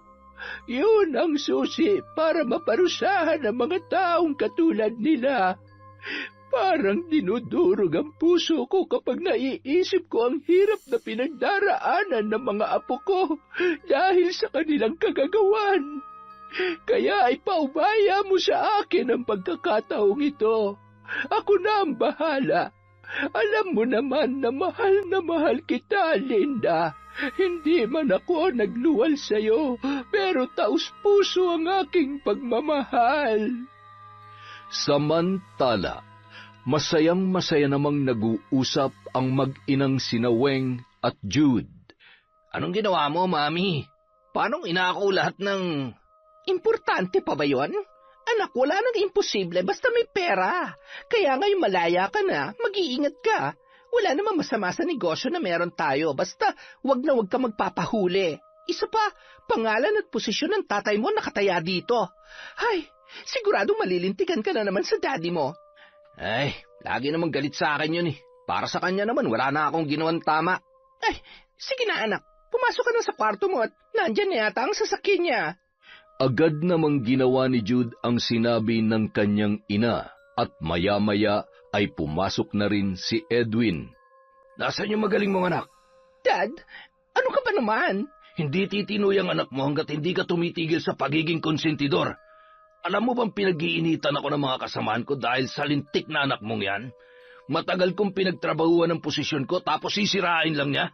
Yun ang susi para maparusahan ang mga taong katulad nila. Parang dinudurog ang puso ko kapag naiisip ko ang hirap na pinagdaraanan ng mga apo ko dahil sa kanilang kagagawan. Kaya ipaubaya mo sa akin ang pagkakataong ito. Ako na ang bahala. Alam mo naman na mahal kita, Linda. Hindi man ako nagluwal sa'yo, pero taus-puso ang aking pagmamahal. Samantala, masayang-masaya namang nag-uusap ang mag-inang sina Weng at Jude. Anong ginawa mo, Mami? Paanong inako lahat ng... Importante pa ba yun? Anak, wala nang imposible basta may pera. Kaya ngayon malaya ka na, mag-iingat ka. Wala namang masama sa negosyo na meron tayo, basta wag na wag ka magpapahuli. Isa pa, pangalan at posisyon ng tatay mo nakataya dito. Ay, siguradong malilintikan ka na naman sa daddy mo. Ay, lagi namang galit sa akin yun eh. Para sa kanya naman, wala na akong ginawang tama. Ay, sige na anak, pumasok ka na sa kwarto mo at nandyan na yata ang sasakyan niya. Agad namang ginawa ni Jude ang sinabi ng kanyang ina at maya-maya ay pumasok na rin si Edwin. Nasaan yung magaling mong anak? Dad, ano ka ba naman? Hindi titino yung anak mo hanggat hindi ka tumitigil sa pagiging konsentidor. Alam mo bang pinag-iinitan ako ng mga kasamaan ko dahil sa lintik na anak mong yan? Matagal kong pinagtrabahuan ng posisyon ko tapos sisirain lang niya?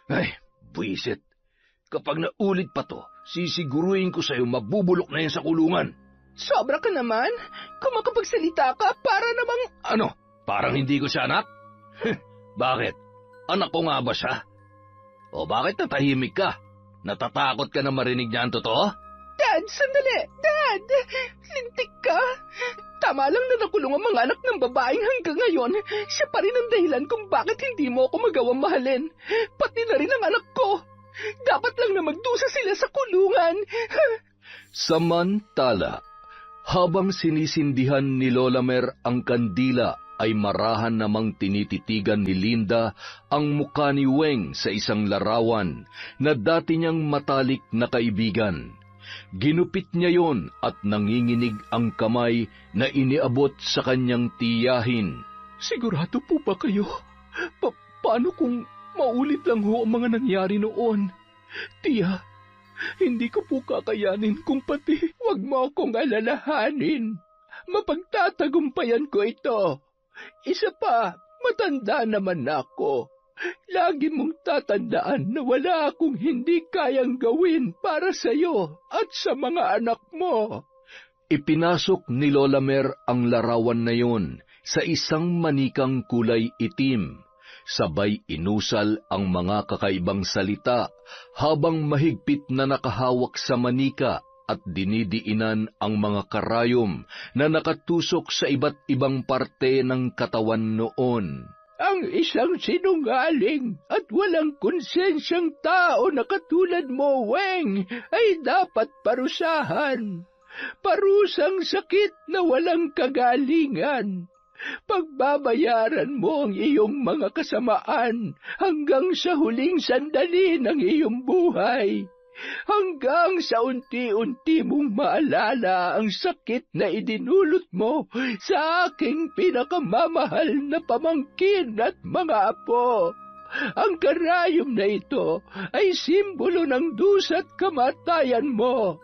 Ay, buwisit. Kapag naulit pa to, sisiguruhin ko sa'yo mabubulok na yan sa kulungan. Sobra ka naman. Kung makapagsalita ka, para namang... Ano? Parang hindi ko siya anak? Bakit? Anak ko nga ba siya? O bakit natahimik ka? Natatakot ka na marinig niya ang totoo? Dad, sandali! Dad! Lintik ka! Tama lang na nakulong ang mga anak ng babaeng hanggang ngayon. Siya pa rin ang dahilan kung bakit hindi mo ako magawang mahalin. Pati na rin ang anak ko. Dapat lang na magdusa sila sa kulungan. Samantala, habang sinisindihan ni Lola Mer ang kandila, ay marahan namang tinititigan ni Linda ang mukha ni Weng sa isang larawan na dati niyang matalik na kaibigan. Ginupit niya yon at nanginginig ang kamay na iniabot sa kanyang tiyahin. Sigurado po ba kayo? Paano kung maulit lang ho ang mga nangyari noon? Tiya, hindi ko po kakayanin kung pati wag mo akong alalahanin. Mapagtatagumpayan ko ito. Isa pa, matanda naman ako. Lagi mong tatandaan na wala akong hindi kayang gawin para sa iyo at sa mga anak mo. Ipinasok ni Lola Mer ang larawan na yon sa isang manikang kulay itim. Sabay inusal ang mga kakaibang salita habang mahigpit na nakahawak sa manika at dinidiinan ang mga karayom na nakatusok sa iba't ibang parte ng katawan noon. Ang isang sinungaling at walang konsensyang tao na katulad mo, Weng, ay dapat parusahan. Parusang sakit na walang kagalingan. Pagbabayaran mo ang iyong mga kasamaan hanggang sa huling sandali ng iyong buhay. Hanggang sa unti-unti mong maalala ang sakit na idinulot mo sa aking pinakamamahal na pamangkin at mga apo. Ang karayom na ito ay simbolo ng dusa't kamatayan mo.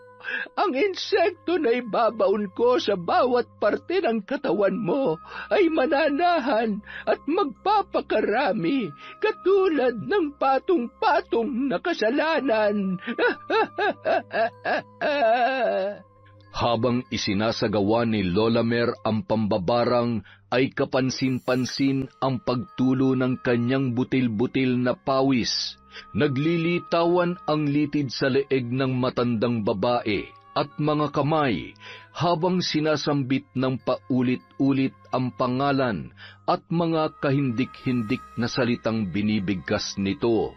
Ang insekto na ibabaon ko sa bawat parte ng katawan mo ay mananahan at magpapakarami katulad ng patong-patong na kasalanan. Habang isinasagawa ni Lola Mer ang pambabarang, ay kapansin-pansin ang pagtulo ng kanyang butil-butil na pawis. Naglilitawan ang litid sa leeg ng matandang babae at mga kamay habang sinasambit ng paulit-ulit ang pangalan at mga kahindik-hindik na salitang binibigkas nito.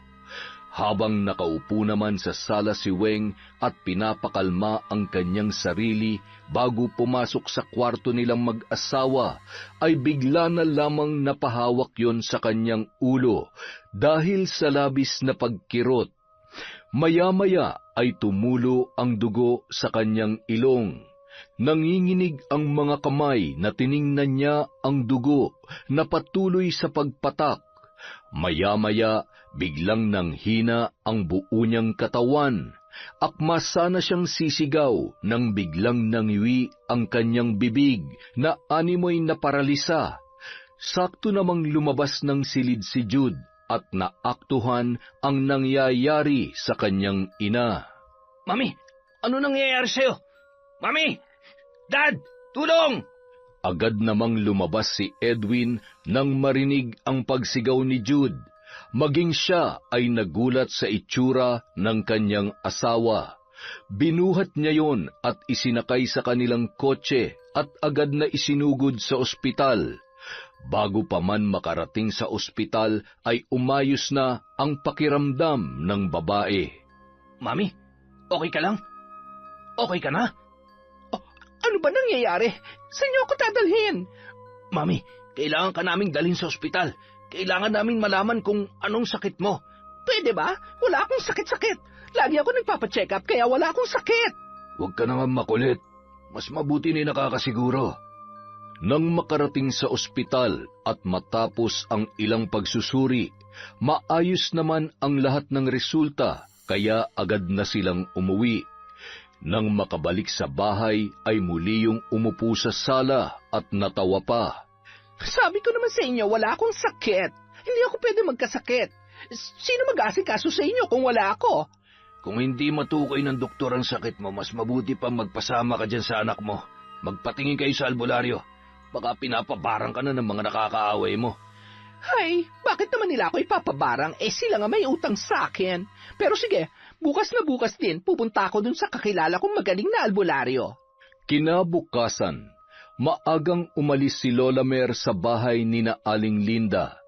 Habang nakaupo naman sa sala si Weng at pinapakalma ang kanyang sarili bago pumasok sa kwarto nilang mag-asawa, ay bigla na lamang napahawak yon sa kanyang ulo dahil sa labis na pagkirot. Maya-maya ay tumulo ang dugo sa kanyang ilong. Nanginginig ang mga kamay na tiningnan niya ang dugo na patuloy sa pagpatak. Maya-maya, biglang nanghina ang buo niyang katawan. Akma sana siyang sisigaw nang biglang nangiwi ang kanyang bibig na animoy naparalisa. Sakto namang lumabas ng silid si Jude at naaktuhan ang nangyayari sa kanyang ina. Mami, ano nangyayari sa'yo? Mami! Dad! Tulong! Agad namang lumabas si Edwin nang marinig ang pagsigaw ni Jude. Maging siya ay nagulat sa itsura ng kanyang asawa. Binuhat niya yon at isinakay sa kanilang kotse at agad na isinugod sa ospital. Bago pa man makarating sa ospital ay umayos na ang pakiramdam ng babae. Mami, okay ka lang? Okay ka na? Ano ba nangyayari? Saan niyo ako dadalhin? Mami, kailangan ka naming dalhin sa ospital. Kailangan namin malaman kung anong sakit mo. Pwede ba? Wala akong sakit-sakit. Lagi ako nagpapacheck up kaya wala akong sakit. Huwag ka naman makulit. Mas mabuti na nakakasiguro. Nang makarating sa ospital at matapos ang ilang pagsusuri, maayos naman ang lahat ng resulta kaya agad na silang umuwi. Nang makabalik sa bahay ay muli yung umupo sa sala at natawa pa. Sabi ko naman sa inyo, wala akong sakit. Hindi ako pwede magkasakit. Sino mag-asikaso sa inyo kung wala ako? Kung hindi matukoy ng doktor ang sakit mo, mas mabuti pa magpasama ka dyan sa anak mo. Magpatingin kayo sa albularyo. Baka pinapabarang ka na ng mga nakakaaway mo. Ay, bakit naman nila ako ipapabarang? Sila nga may utang sa akin. Pero sige, bukas na bukas din, pupunta ako dun sa kakilala kong magaling na albularyo. Kinabukasan, maagang umalis si Lola Mer sa bahay ni na Aling Linda.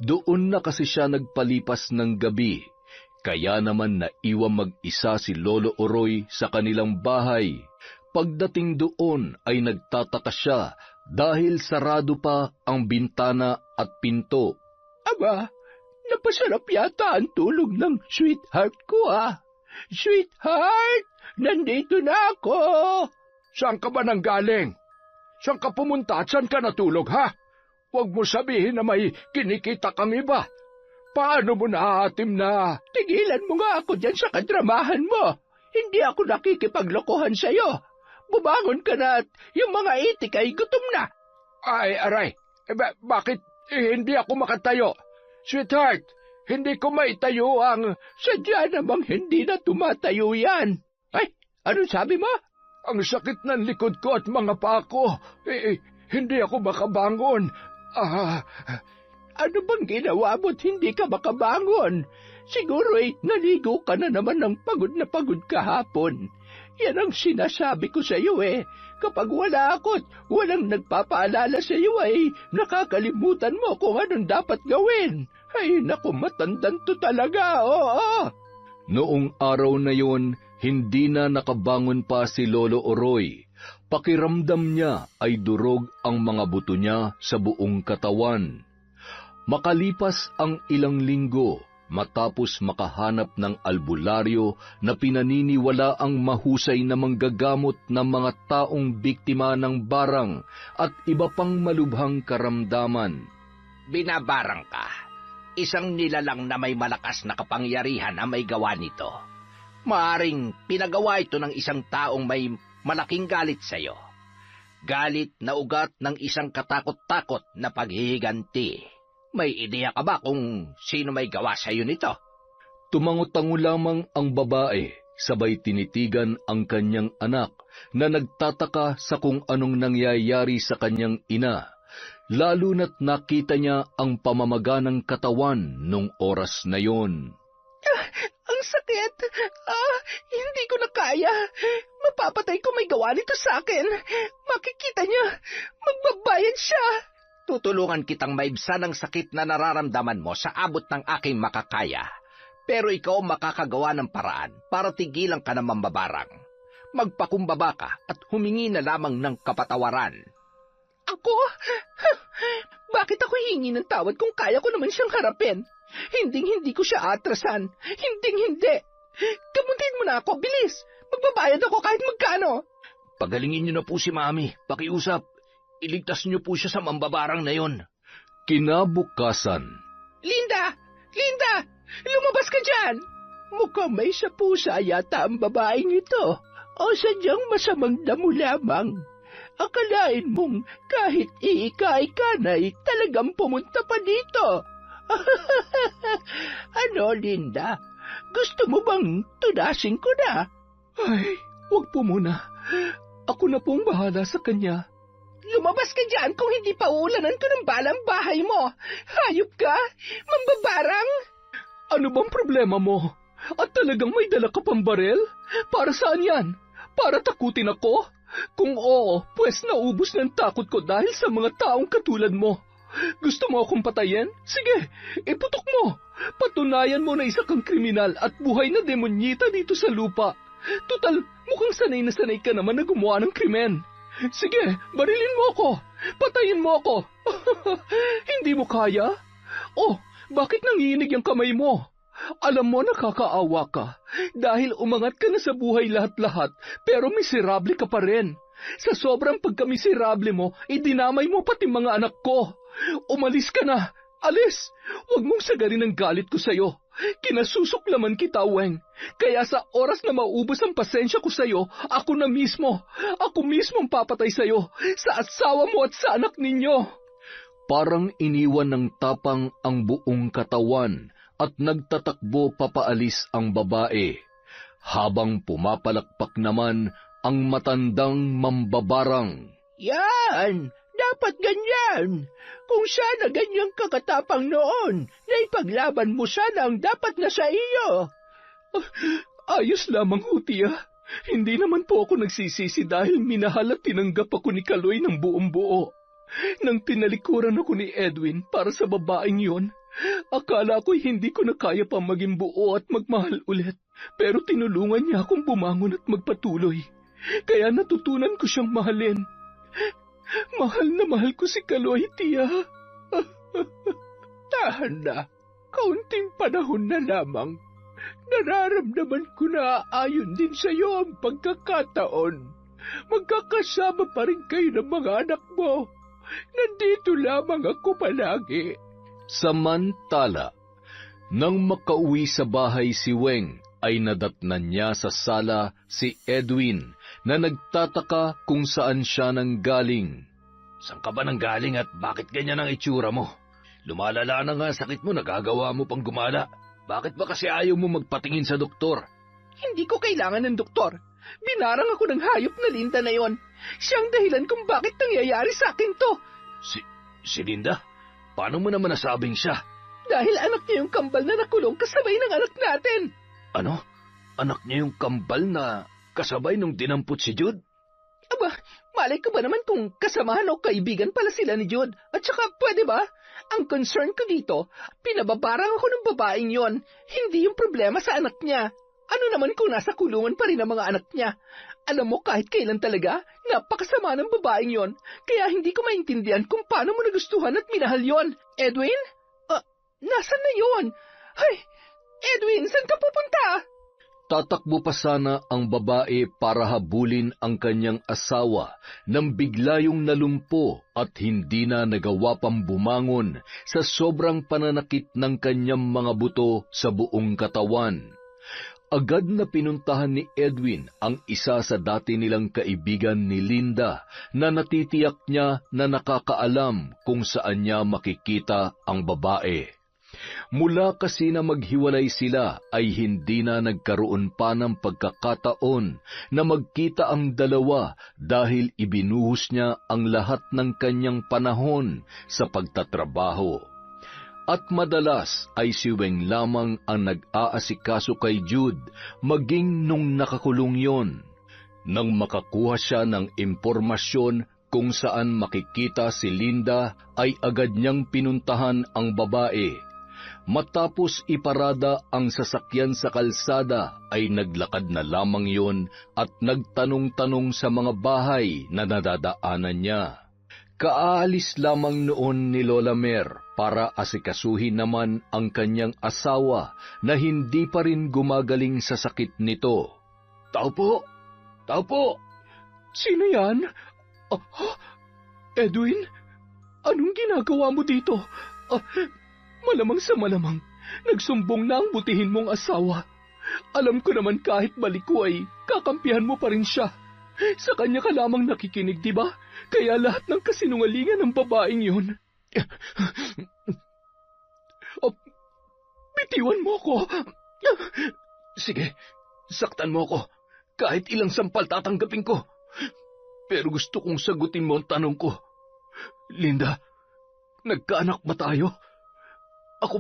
Doon na kasi siya nagpalipas ng gabi. Kaya naman naiwang mag-isa si Lolo Oroy sa kanilang bahay. Pagdating doon ay nagtataka siya dahil sarado pa ang bintana at pinto. Aba, napasarap yata ang tulog ng sweetheart ko Sweetheart, nandito na ako. Saan ka ba nanggaling? Saan ka pumunta at saan ka natulog, ha? Huwag mo sabihin na may kinikita kang iba. Paano mo naatim na? Tigilan mo nga ako dyan sa kadramahan mo. Hindi ako nakikipaglokohan sa'yo. Bumangon ka na at yung mga itik ay gutom na. Ay, aray. Bakit hindi ako makatayo? Sweetheart, hindi ko maitayo ang sadya namang hindi na tumatayo yan. Ay, ano sabi mo? Ang sakit ng likod ko at mga paa ko. Hindi ako makabangon. Ano bang ginawa mo't hindi ka makabangon? Siguro naligo ka na naman ng pagod na pagod kahapon. Yan ang sinasabi ko sa iyo Kapag wala ako at walang nagpapaalala sa iyo nakakalimutan mo kung anong dapat gawin. Ay, naku, matandan to talaga, oo. Noong araw na yon, hindi na nakabangon pa si Lolo Oroy. Pakiramdam niya ay durog ang mga buto niya sa buong katawan. Makalipas ang ilang linggo, matapos makahanap ng albularyo na pinaniniwala ang mahusay na manggagamot ng mga taong biktima ng barang at iba pang malubhang karamdaman. Binabarang ka. Isang nilalang na may malakas na kapangyarihan ang may gawa nito. Maaring pinagawa ito ng isang taong may malaking galit sa iyo. Galit na ugat ng isang katakot-takot na paghihiganti. May ideya ka ba kung sino may gawa sa iyo nito? Tumango-tango lamang ang babae, sabay tinitigan ang kanyang anak na nagtataka sa kung anong nangyayari sa kanyang ina, lalo na't nakita niya ang pamamaga ng katawan nung oras na yon. Ang sakit! Hindi ko na kaya. Mapapatay ko may gawa nito sa akin. Makikita niya, magbabayad siya. Tutulungan kitang maibsan ang sakit na nararamdaman mo sa abot ng aking makakaya. Pero ikaw makakagawa ng paraan para tigilan ka ng mambabarang. Magpakumbaba ka at humingi na lamang ng kapatawaran. Ako? Bakit ako hingi ng tawad kung kaya ko naman siyang harapin? Hinding-hindi ko siya atrasan. Hinding-hindi. Gamutin mo na ako, bilis. Magbabayad ako kahit magkano. Pagalingin niyo na po si Mami. Pakiusap. Iligtas niyo po siya sa mambabarang na yon. Kinabukasan. Linda! Linda! Lumabas ka dyan! Mukhang may sapusa yata ang babaeng ito. O sadyang masamang damo lamang. Akalain mong kahit iika-ika na'y talagang pumunta pa dito. Ano, Linda? Gusto mo bang tunasin ko na? Ay, wag po muna. Ako na pong bahala sa kanya. Lumabas ka dyan kung hindi pa uulanan ko ng balang bahay mo. Hayop ka? Mambabarang? Ano bang problema mo? At talagang may dala ka pang barel? Para saan yan? Para takutin ako? Kung oo, pues naubos ng takot ko dahil sa mga taong katulad mo. Gusto mo akong patayin? Sige, iputok mo. Patunayan mo na isa kang kriminal at buhay na demonyita dito sa lupa. Tutal, mukhang sanay na sanay ka naman na gumawa ng krimen. Sige, barilin mo ako. Patayin mo ako. Hindi mo kaya? Oh, bakit nanginig ang kamay mo? Alam mo, nakakaawa ka. Dahil umangat ka na sa buhay lahat-lahat, pero miserable ka pa rin. Sa sobrang pagkamiserable mo, idinamay mo pati mga anak ko. Umalis ka na. Alis! Huwag mong sagarin ang galit ko sa'yo. Kinasusuklaman kita, Weng. Kaya sa oras na maubos ang pasensya ko sa'yo, ako mismo ang papatay sa'yo, sa asawa mo at sa anak ninyo. Parang iniwan ng tapang ang buong katawan at nagtatakbo papaalis ang babae, habang pumapalakpak naman ang matandang mambabarang. Yan! Dapat ganyan. Kung sana ganyang kakatapang noon, na ipaglaban mo sana ang dapat na sa iyo. Ayos lamang, Tiya. Hindi naman po ako nagsisisi dahil minahal at tinanggap ako ni Kaloy ng buong buo. Nang tinalikuran ako ni Edwin para sa babaeng yon, akala ko'y hindi ko na kaya pa maging buo at magmahal ulit. Pero tinulungan niya akong bumangon at magpatuloy. Kaya natutunan ko siyang mahalin. Mahal na mahal ko si Kaloy, Tiya. Tahan na. Kaunting panahon na lamang. Nararamdaman ko na ayon din sa iyo ang pagkakataon. Magkakasama pa rin kayo ng mga anak mo. Nandito lamang ako palagi. Samantala, nang makauwi sa bahay si Weng, ay nadatnan niya sa sala si Edwin na nagtataka kung saan siya nanggaling. Saan ka ba nanggaling at bakit ganyan ang itsura mo? Lumalala na nga sakit mo, nagagawa mo pang gumala. Bakit ba kasi ayaw mo magpatingin sa doktor? Hindi ko kailangan ng doktor. Binarang ako ng hayop na Linda na yon. Siyang dahilan kung bakit nangyayari sa akin to. Si Linda? Paano mo naman nasabing siya? Dahil anak niya yung kambal na nakulong kasabay ng anak natin. Ano? Anak niya yung kambal na kasabay nung dinampot si Jude? Aba, malay ko ba naman kung kasamahan o kaibigan pala sila ni Jude? At saka, pwede ba? Ang concern ko dito, pinababarang ako ng babaeng yon. Hindi yung problema sa anak niya. Ano naman kung nasa kulungan pa rin ang mga anak niya? Alam mo, kahit kailan talaga, napakasama ng babaeng yon. Kaya hindi ko maintindihan kung paano mo nagustuhan at minahal yon. Edwin? Nasaan na yon? Ay, Edwin, saan ka pupunta? Tatakbo pa sana ang babae para habulin ang kanyang asawa nang bigla yung nalumpo at hindi na nagawa pang bumangon sa sobrang pananakit ng kanyang mga buto sa buong katawan. Agad na pinuntahan ni Edwin ang isa sa dati nilang kaibigan ni Linda na natitiyak niya na nakakaalam kung saan niya makikita ang babae. Mula kasi na maghiwalay sila ay hindi na nagkaroon pa ng pagkakataon na magkita ang dalawa dahil ibinuhos niya ang lahat ng kanyang panahon sa pagtatrabaho. At madalas ay si Weng lamang ang nag-aasikaso kay Jude maging nung nakakulong yon. Nang makakuha siya ng impormasyon kung saan makikita si Linda ay agad niyang pinuntahan ang babae. Matapos iparada ang sasakyan sa kalsada ay naglakad na lamang yon at nagtanong-tanong sa mga bahay na nadadaanan niya. Kaalis lamang noon ni Lola Mer para asikasuhin naman ang kanyang asawa na hindi pa rin gumagaling sa sakit nito. Tao po! Tao po! Sino yan? Edwin? Anong ginagawa mo dito? Malamang sa malamang, nagsumbong na ang butihin mong asawa. Alam ko naman kahit baliko ay kakampihan mo pa rin siya. Sa kanya ka lamang nakikinig, di ba? Kaya lahat ng kasinungalingan ng babaeng yun. Bitiwan mo ko. Sige, saktan mo ko. Kahit ilang sampal tatanggapin ko. Pero gusto kong sagutin mo ang tanong ko. Linda, nagkaanak ba tayo? Ako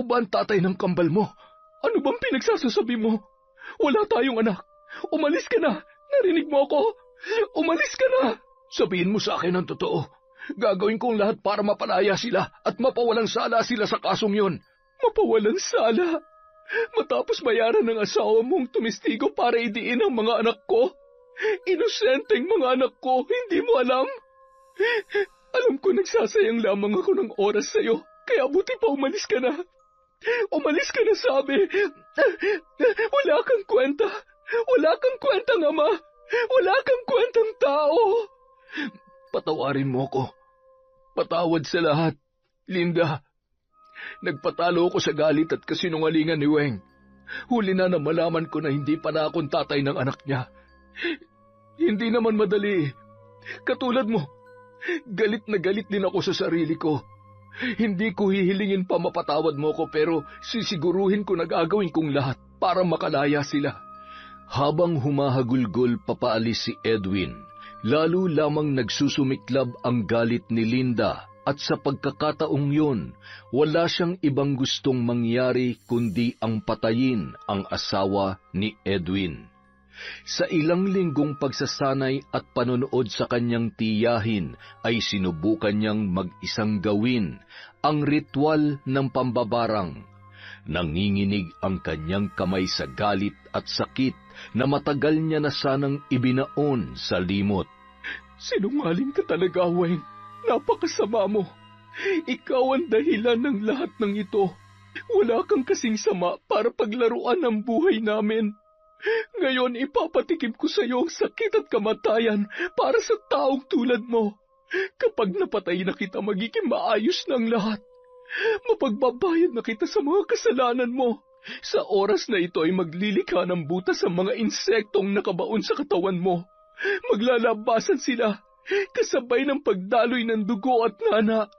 ba ang tatay ng kambal mo? Ano bang pinagsasasabi mo? Wala tayong anak. Umalis ka na. Narinig mo ako? Umalis ka na. Sabihin mo sa akin ang totoo. Gagawin kong lahat para mapalaya sila at mapawalang sala sila sa kasong yon. Mapawalang sala? Matapos bayaran ng asawa mong tumistigo para idiin ang mga anak ko? Inosenteng mga anak ko, hindi mo alam? Alam ko nagsasayang lamang ako ng oras sa'yo, kaya buti pa umalis ka na. Umalis ka na, sabi. Wala kang kwenta. Wala kang kwentang ama. Wala kang kwentang tao. Patawarin mo ko. Patawad sa lahat, Linda. Nagpatalo ako sa galit at kasinungalingan ni Weng. Huli na malaman ko na hindi pala akong tatay ng anak niya. Hindi naman madali. Katulad mo, galit na galit din ako sa sarili ko. Hindi ko hihilingin pa mapatawad mo ko pero sisiguruhin ko na gagawin kong lahat para makalaya sila. Habang humahagulgol papaalis si Edwin, lalo lamang nagsusumiklab ang galit ni Linda at sa pagkakataong yun, wala siyang ibang gustong mangyari kundi ang patayin ang asawa ni Edwin. Sa ilang linggong pagsasanay at panonood sa kanyang tiyahin ay sinubukan niyang mag-isang gawin ang ritual ng pambabarang. Nanginginig ang kanyang kamay sa galit at sakit na matagal niya na sanang ibinaon sa limot. Sinungaling ka talaga, Weng. Napakasama mo. Ikaw ang dahilan ng lahat ng ito. Wala kang kasing sama para paglaruan ang buhay namin. Ngayon ipapatikim ko sa iyo ang sakit at kamatayan para sa taong tulad mo. Kapag napatay na kita, magiging maayos ng lahat. Mapagbabayad na kita sa mga kasalanan mo. Sa oras na ito ay maglilikha ng butas sa mga insektong nakabaon sa katawan mo. Maglalabasan sila, kasabay ng pagdaloy ng dugo at nana.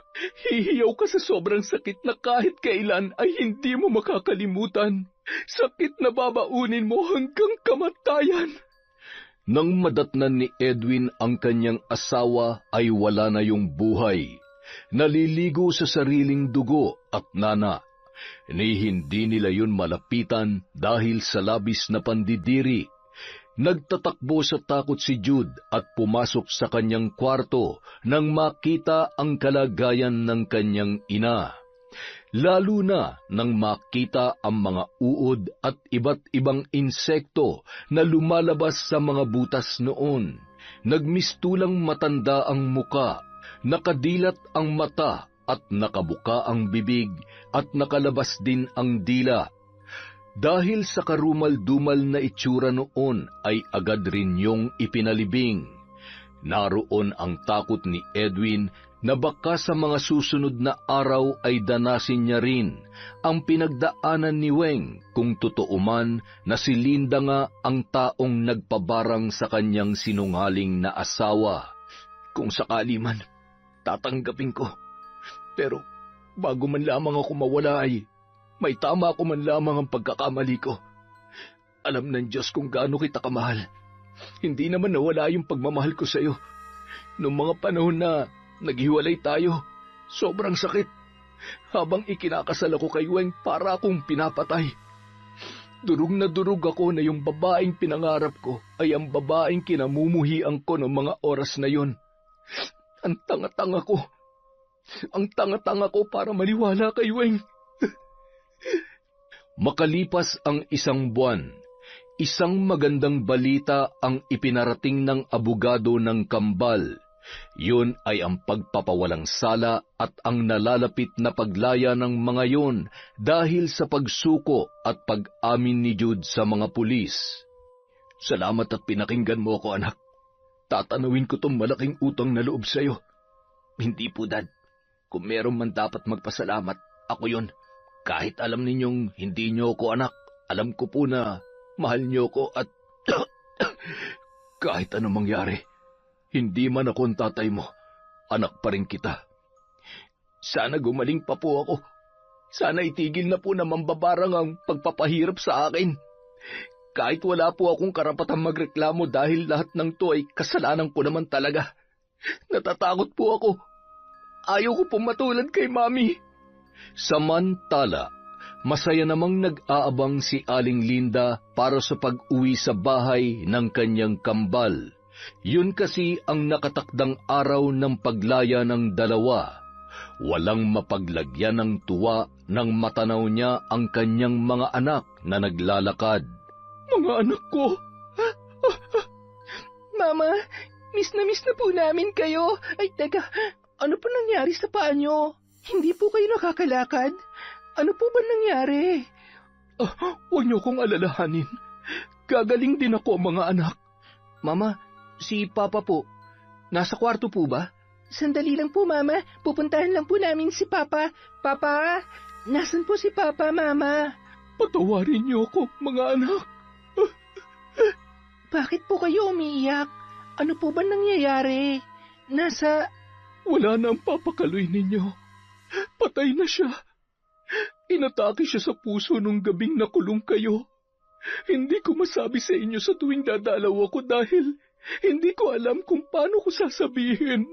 Hihiyaw ka sa sobrang sakit na kahit kailan ay hindi mo makakalimutan. Sakit na babaunin mo hanggang kamatayan. Nang madatnan ni Edwin ang kanyang asawa ay wala na yung buhay. Naliligo sa sariling dugo at nana. Ni hindi nila yun malapitan dahil sa labis na pandidiri. Nagtatakbo sa takot si Jude at pumasok sa kanyang kwarto nang makita ang kalagayan ng kanyang ina. Lalo na nang makita ang mga uod at iba't ibang insekto na lumalabas sa mga butas noon. Nagmistulang matanda ang muka, nakadilat ang mata at nakabuka ang bibig at nakalabas din ang dila. Dahil sa karumal-dumal na itsura noon ay agad rin yung ipinalibing. Naroon ang takot ni Edwin na baka sa mga susunod na araw ay danasin niya rin ang pinagdaanan ni Weng kung totoo man na si Linda nga ang taong nagpabarang sa kanyang sinungaling na asawa. Kung sakali man, tatanggapin ko. Pero bago man lamang ako mawala ay may tama ko man lamang ang pagkakamali ko. Alam ng Diyos kung gaano kita kamahal. Hindi naman nawala yung pagmamahal ko sa iyo. Noong mga panahon na naghiwalay tayo, sobrang sakit. Habang ikinakasal ako kay Weng, para akong pinapatay. Durog na durog ako na yung babaeng pinangarap ko ay ang babaeng kinamumuhian ko ng mga oras na yon. Ang tanga-tanga ko. Ang tanga-tanga ko para maniwala kay Weng. Makalipas ang isang buwan, isang magandang balita ang ipinarating ng abogado ng kambal. Yun ay ang pagpapawalang sala at ang nalalapit na paglaya ng mga yon dahil sa pagsuko at pag-amin ni Jude sa mga pulis. Salamat at pinakinggan mo ako, anak. Tatanawin ko tong malaking utang na loob sa iyo. Hindi po, Dad. Kung meron man dapat magpasalamat, ako yon. Kahit alam ninyong hindi niyo ako anak, alam ko po na mahal niyo ko at kahit anong mangyari, hindi man ako ang tatay mo, anak pa rin kita. Sana gumaling pa po ako. Sana itigil na po na mambabarang ang pagpapahirap sa akin. Kahit wala po akong karapatang magreklamo dahil lahat ng to ay kasalanan ko naman talaga. Natatakot po ako. Ayaw ko pong matulad kay Mami. Samantala, Masaya namang nag-aabang si Aling Linda para sa pag-uwi sa bahay ng kanyang kambal. Yun kasi ang nakatakdang araw ng paglaya ng dalawa. Walang mapaglagyan ng tuwa nang matanaw niya ang kanyang mga anak na naglalakad. Mga anak ko! Mama, miss na po namin kayo. Ay, teka, ano po nangyari sa paa nyo? Hindi po kayo nakakalakad? Ano po ba nangyari? Huwag niyo kong alalahanin. Gagaling din ako, mga anak. Mama, si Papa po, nasa kwarto po ba? Sandali lang po, Mama. Pupuntahan lang po namin si Papa. Papa, nasan po si Papa, Mama? Patawarin niyo ako, mga anak. Bakit po kayo umiiyak? Ano po ba nangyayari? Wala na ang papakaloy ninyo. Patay na siya. Inatake siya sa puso nung gabing nakulong kayo. Hindi ko masabi sa inyo sa tuwing dadalaw ako dahil hindi ko alam kung paano ko sasabihin.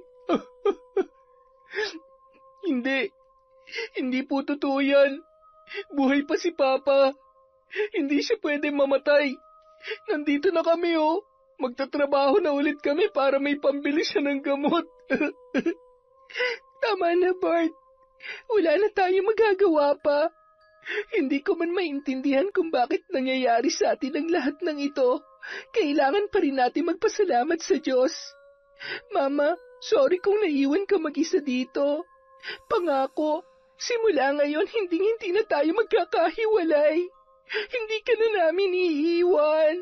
Hindi po totoo yan. Buhay pa si Papa. Hindi siya pwede mamatay. Nandito na kami, oh. Magtatrabaho na ulit kami para may pambili siya ng gamot. Tama na, Bart. Wala na tayo magagawa pa. Hindi ko man maintindihan kung bakit nangyayari sa atin ang lahat ng ito. Kailangan pa rin natin magpasalamat sa Diyos. Mama, sorry kung naiwan ka mag-isa dito. Pangako, simula ngayon hindi na tayo magkakahiwalay. Hindi ka na namin iiwan.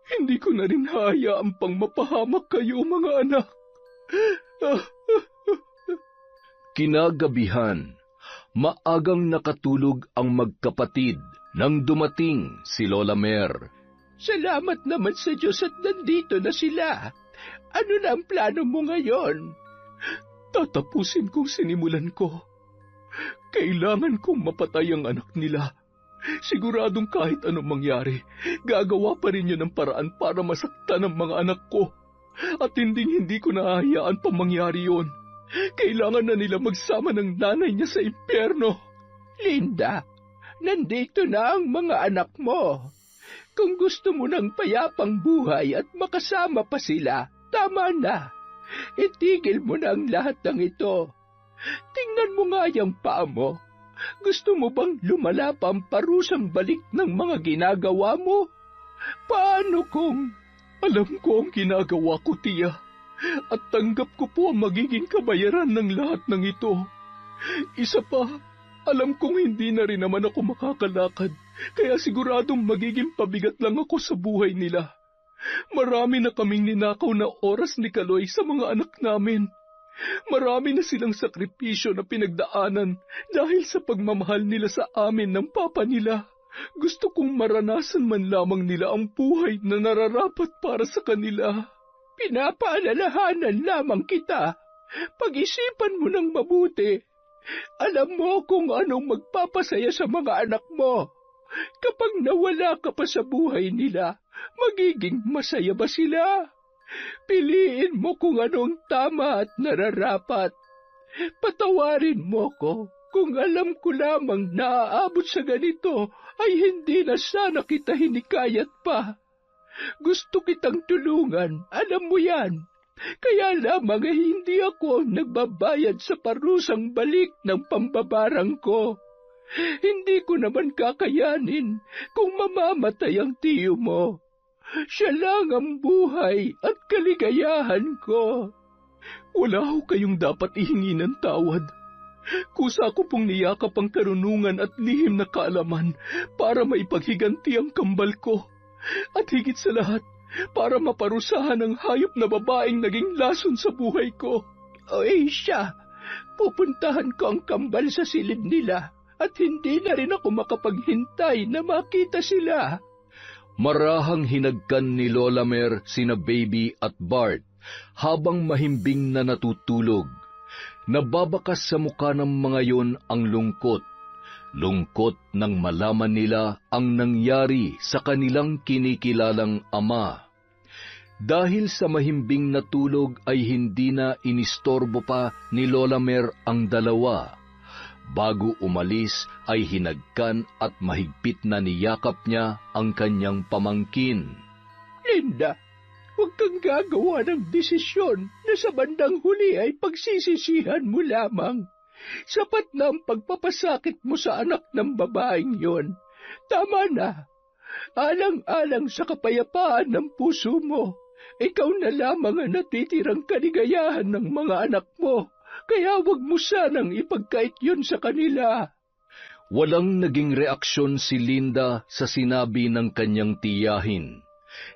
Hindi ko na rin hayaan pang mapahamak kayo, mga anak. Kinagabihan, maagang nakatulog ang magkapatid nang dumating si Lola Mer. Salamat naman sa Diyos at nandito na sila. Ano na ang plano mo ngayon? Tatapusin kong sinimulan ko. Kailangan kong mapatay ang anak nila. Siguradong kahit anong mangyari, gagawa pa rin yun ng paraan para masaktan ang mga anak ko. At hindi ko nahahayaan pa mangyari yun. Kailangan na nila magsama ng nanay niya sa impyerno. Linda, nandito na ang mga anak mo. Kung gusto mo ng payapang buhay at makasama pa sila, tama na. Itigil mo na ang lahat ng ito. Tingnan mo nga yung paa mo. Gusto mo bang lumala pa ang parusang balik ng mga ginagawa mo? Paano kung alam ko ang ginagawa ko, tiya? At tanggap ko po ang magiging kabayaran ng lahat ng ito. Isa pa, alam kong hindi na rin naman ako makakalakad, kaya siguradong magiging pabigat lang ako sa buhay nila. Marami na kaming ninakaw na oras ni Kaloy sa mga anak namin. Marami na silang sakripisyo na pinagdaanan dahil sa pagmamahal nila sa amin ng papa nila. Gusto kong maranasan man lamang nila ang buhay na nararapat para sa kanila. Pinapaalalahanan lamang kita. Pag-isipan mo ng mabuti. Alam mo kung anong magpapasaya sa mga anak mo. Kapag nawala ka pa sa buhay nila, magiging masaya ba sila? Piliin mo kung anong tama at nararapat. Patawarin mo ko kung alam ko lamang naaabot sa ganito ay hindi na sana kita hinikayat pa. Gusto kitang tulungan, alam mo yan. Kaya lamang ay hindi ako nagbabayad sa parusang balik ng pambabarang ko. Hindi ko naman kakayanin kung mamamatay ang tiyo mo. Siya lang ang buhay at kaligayahan ko. Wala ho kayong dapat ihingi ng tawad. Kusa ko pong niyakap ang karunungan at lihim na kaalaman para maipaghiganti ang kambal ko. At higit sa lahat, para maparusahan ang hayop na babaeng naging lason sa buhay ko. O siya, pupuntahan ko ang kambal sa silid nila at hindi na rin ako makapaghintay na makita sila. Marahang hinagkan ni Lola Mer sina Baby at Bart habang mahimbing na natutulog. Nababakas sa mukha ng mga yon ang lungkot. Lungkot nang malaman nila ang nangyari sa kanilang kinikilalang ama. Dahil sa mahimbing na tulog ay hindi na inistorbo pa ni Lola Mer ang dalawa. Bago umalis ay hinagkan at mahigpit na niyakap niya ang kanyang pamangkin. Linda, huwag kang gagawa ng desisyon na sa bandang huli ay pagsisisihan mo lamang. Sapat na ang pagpapasakit mo sa anak ng babaeng yon. Tama na. Alang-alang sa kapayapaan ng puso mo, ikaw na lamang ang natitirang kaligayahan ng mga anak mo. Kaya wag mo sanang ipagkait yun sa kanila. Walang naging reaksyon si Linda sa sinabi ng kanyang tiyahin.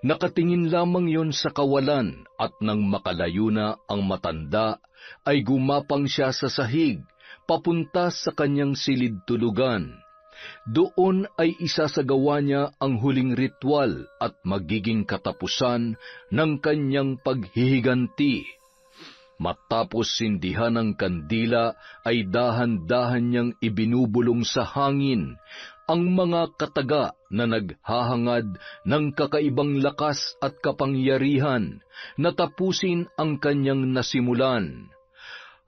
Nakatingin lamang yon sa kawalan at nang makalayo na ang matanda, ay gumapang siya sa sahig, papunta sa kanyang silid tulugan. Doon ay isasagawa niya ang huling ritual at magiging katapusan ng kanyang paghihiganti. Matapos sindihan ng kandila ay dahan-dahan niyang ibinubulong sa hangin ang mga kataga na naghahangad ng kakaibang lakas at kapangyarihan na tapusin ang kanyang nasimulan.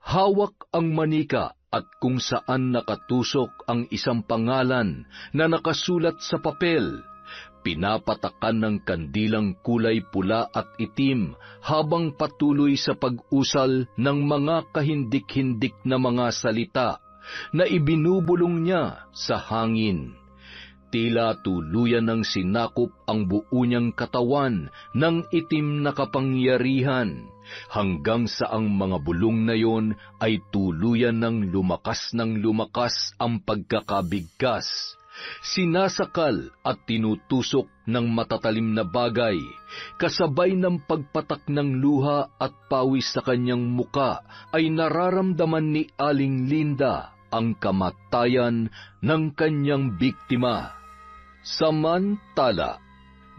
Hawak ang manika at kung saan nakatusok ang isang pangalan na nakasulat sa papel. Pinapatakan ng kandilang kulay pula at itim habang patuloy sa pag-usal ng mga kahindik-hindik na mga salita na ibinubulong niya sa hangin. Tila tuluyan ng sinakop ang buo niyang katawan ng itim na kapangyarihan, hanggang sa ang mga bulong na yon ay tuluyan ng lumakas ang pagkakabigkas. Sinasakal at tinutusok ng matatalim na bagay, kasabay ng pagpatak ng luha at pawis sa kanyang muka, ay nararamdaman ni Aling Linda ang kamatayan ng kanyang biktima. Samantala,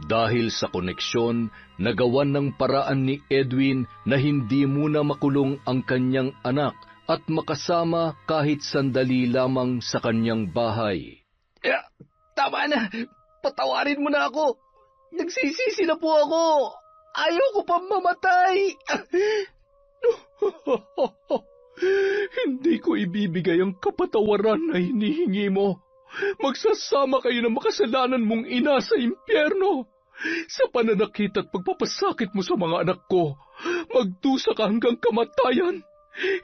dahil sa koneksyon, nagawan ng paraan ni Edwin na hindi muna makulong ang kanyang anak at makasama kahit sandali lamang sa kanyang bahay. Tama na. Patawarin mo na ako. Nagsisisi na po ako. Ayaw ko pa mamatay. Hindi ko ibibigay ang kapatawaran na hinihingi mo. Magsasama kayo ng makasalanan mong ina sa impyerno. Sa pananakit at pagpapasakit mo sa mga anak ko, magdusa ka hanggang kamatayan.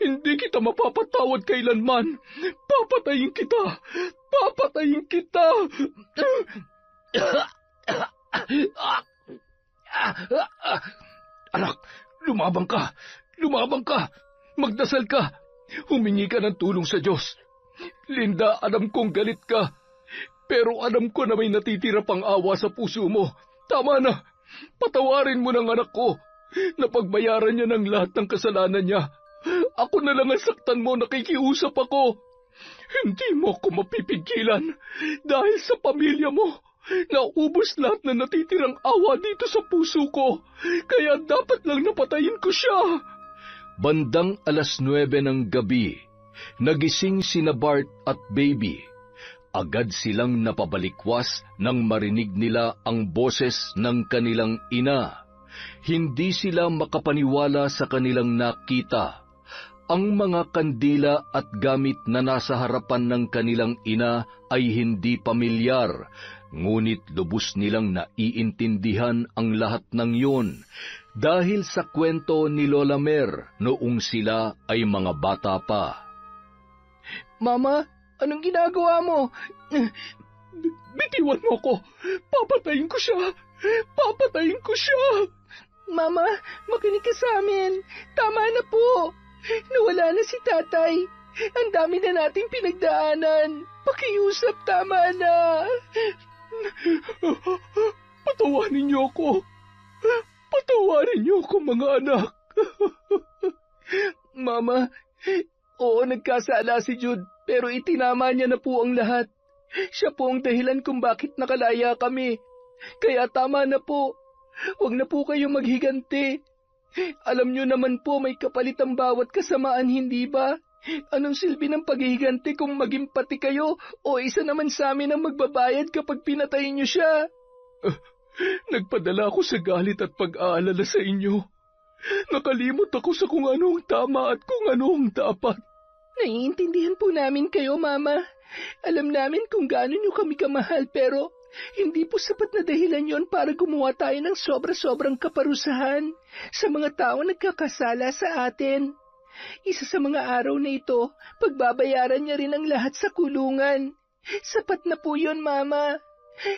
Hindi kita mapapatawad kailanman. Papatayin kita! Papatayin kita! Anak, lumabang ka! Lumabang ka! Magdasal ka! Humingi ka ng tulong sa Diyos. Linda, alam kong galit ka. Pero alam ko na may natitira pang awa sa puso mo. Tama na! Patawarin mo ng anak ko. Napagbayaran niya ng lahat ng kasalanan niya. Ako na lang ang saktan mo, nakikiusap ako. Hindi mo ako mapipigilan dahil sa pamilya mo. Naubos lahat na natitirang awa dito sa puso ko, kaya dapat lang napatayin ko siya. Bandang 9:00 ng gabi, nagising sina Bart at Baby. Agad silang napabalikwas nang marinig nila ang boses ng kanilang ina. Hindi sila makapaniwala sa kanilang nakita. Ang mga kandila at gamit na nasa harapan ng kanilang ina ay hindi pamilyar, ngunit lubos nilang naiintindihan ang lahat ng iyon dahil sa kwento ni Lola Mer noong sila ay mga bata pa. Mama, anong ginagawa mo? Bitiwan mo ko! Papatayin ko siya! Papatayin ko siya! Mama, makinig ka sa amin. Tama na po. Nawala na si tatay. Ang dami na nating pinagdaanan. Pakiusap, tama na. Patawarin niyo ako. Patawarin niyo ako, mga anak. Mama, oo, nagkasala si Jude, pero itinama niya na po ang lahat. Siya po ang dahilan kung bakit nakalaya kami. Kaya tama na po. Huwag na po kayong maghiganti. Alam niyo naman po may kapalit ang bawat kasamaan, hindi ba? Anong silbi ng paghihiganti kung maging pati kayo o isa naman sa amin ang magbabayad kapag pinatay niyo siya? Nagpadala ako sa galit at pag-aalala sa inyo. Nakalimot ako sa kung anong tama at kung anong dapat. Naiintindihan po namin kayo, Mama. Alam namin kung gaano niyo kami kamahal, pero hindi po sapat na dahilan yon para gumawa tayo ng sobra-sobrang kaparusahan sa mga tao nagkakasala sa atin. Isa sa mga araw na ito, pagbabayaran niya rin ang lahat sa kulungan. Sapat na po yun, Mama.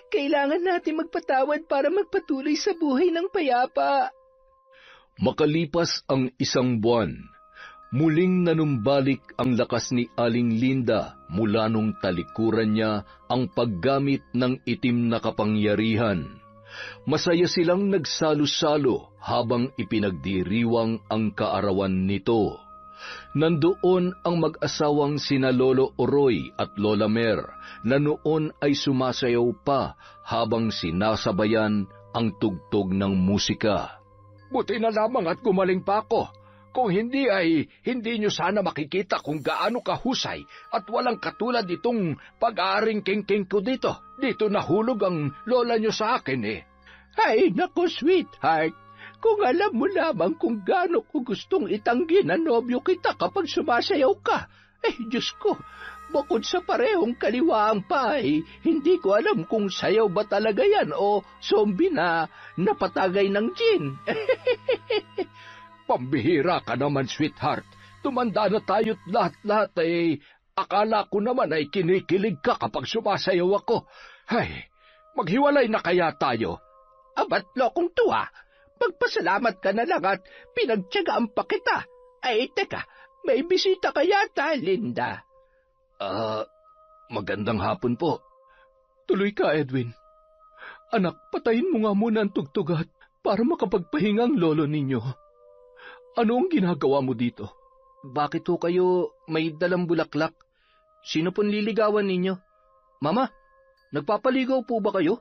Kailangan natin magpatawad para magpatuloy sa buhay ng payapa. Makalipas ang 1 buwan, muling nanumbalik ang lakas ni Aling Linda mula nung talikuran niya ang paggamit ng itim na kapangyarihan. Masaya silang nagsalo-salo habang ipinagdiriwang ang kaarawan nito. Nandoon ang mag-asawang sina Lolo Oroy at Lola Mer na noon ay sumasayaw pa habang sinasabayan ang tugtog ng musika. Buti na lamang at gumaling pa ako. Kung hindi ay hindi nyo sana makikita kung gaano kahusay at walang katulad itong pag-aaring king-king ko dito. Dito nahulog ang lola nyo sa akin eh. Ay, naku, sweetheart. Kung alam mo lamang kung gaano ko gustong itanggi na nobyo kita kapag sumasayaw ka. Diyos ko, bukod sa parehong kaliwaang pa hindi ko alam kung sayaw ba talaga yan o zombie na napatagay ng gin. Pambihira ka naman, sweetheart. Tumanda na tayo't lahat-lahat akala ko naman ay kinikilig ka kapag sumasayaw ako. Maghiwalay na kaya tayo? Abat lokong tuwa. Magpasalamat ka na lang at pinagtiyagaan pa kita. Teka, may bisita ka yata, Linda. Magandang hapon po. Tuloy ka, Edwin. Anak, patayin mo nga muna ang tugtugat para makapagpahinga ang lolo ninyo. Ano ang ginagawa mo dito? Bakit ho kayo may dalang bulaklak? Sino pong liligawan ninyo? Mama, nagpapaligaw po ba kayo?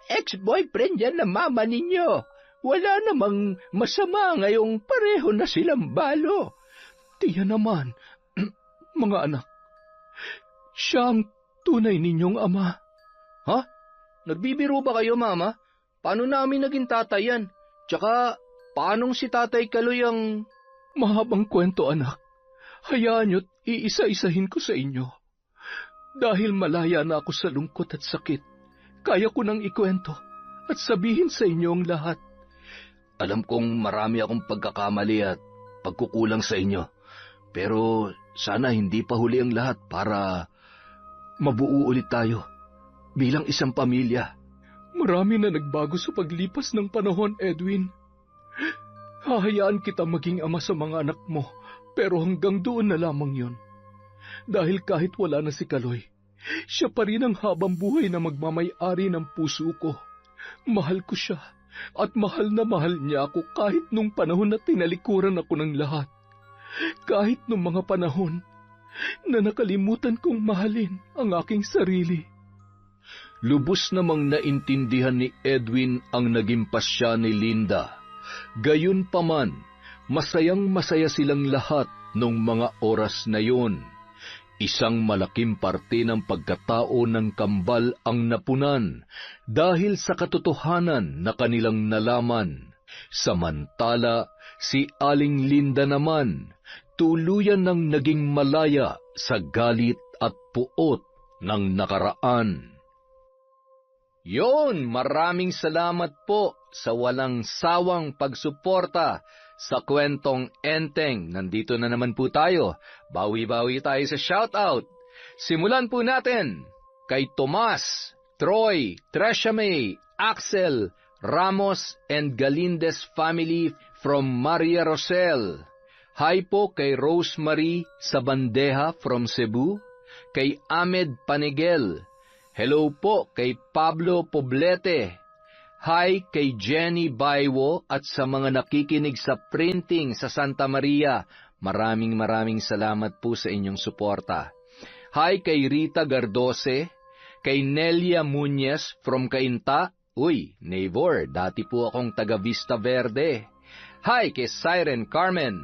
Ex-boyfriend yan na mama ninyo. Wala namang masama ngayong pareho na silang balo. Tiya naman, mga anak, siya ang tunay ninyong ama. Ha? Nagbibiro ba kayo, Mama? Paano namin naging tatay yan? Tsaka, paanong si Tatay Kaloy ang... Mahabang kwento, anak. Hayaan nyo't iisa-isahin ko sa inyo. Dahil malaya na ako sa lungkot at sakit, kaya ko nang ikwento at sabihin sa inyo ang lahat. Alam kong marami akong pagkakamali at pagkukulang sa inyo. Pero sana hindi pa huli ang lahat para mabuo ulit tayo bilang isang pamilya. Marami na nagbago sa paglipas ng panahon, Edwin. Hahayaan kita maging ama sa mga anak mo, pero hanggang doon na lamang yon. Dahil kahit wala na si Kaloy, siya pa rin ang habang buhay na magmamay-ari ng puso ko. Mahal ko siya at mahal na mahal niya ako kahit nung panahon na tinalikuran ako ng lahat. Kahit nung mga panahon na nakalimutan kong mahalin ang aking sarili. Lubos namang naintindihan ni Edwin ang naging pasya ni Linda. Gayunpaman, masayang-masaya silang lahat nung mga oras na yon. Isang malaking parte ng pagkatao ng kambal ang napunan dahil sa katotohanan na kanilang nalaman. Samantala, si Aling Linda naman, tuluyan ng naging malaya sa galit at puot ng nakaraan. Yon, maraming salamat po sa walang sawang pagsuporta sa kwentong Enteng. Nandito na naman po tayo. Bawi-bawi tayo sa shoutout. Simulan po natin kay Tomas, Troy, Tresha May, Axel, Ramos and Galindez family from Maria Rosel. Hi po kay Rosemary Sabandeja from Cebu, kay Ahmed Panigel. Hello po kay Pablo Poblete. Hi kay Jenny Baywo at sa mga nakikinig sa printing sa Santa Maria. Maraming salamat po sa inyong suporta. Hi kay Rita Gardose, kay Nelia Muñez from Cainta. Uy, neighbor, dati po akong taga Vista Verde. Hi kay Siren Carmen.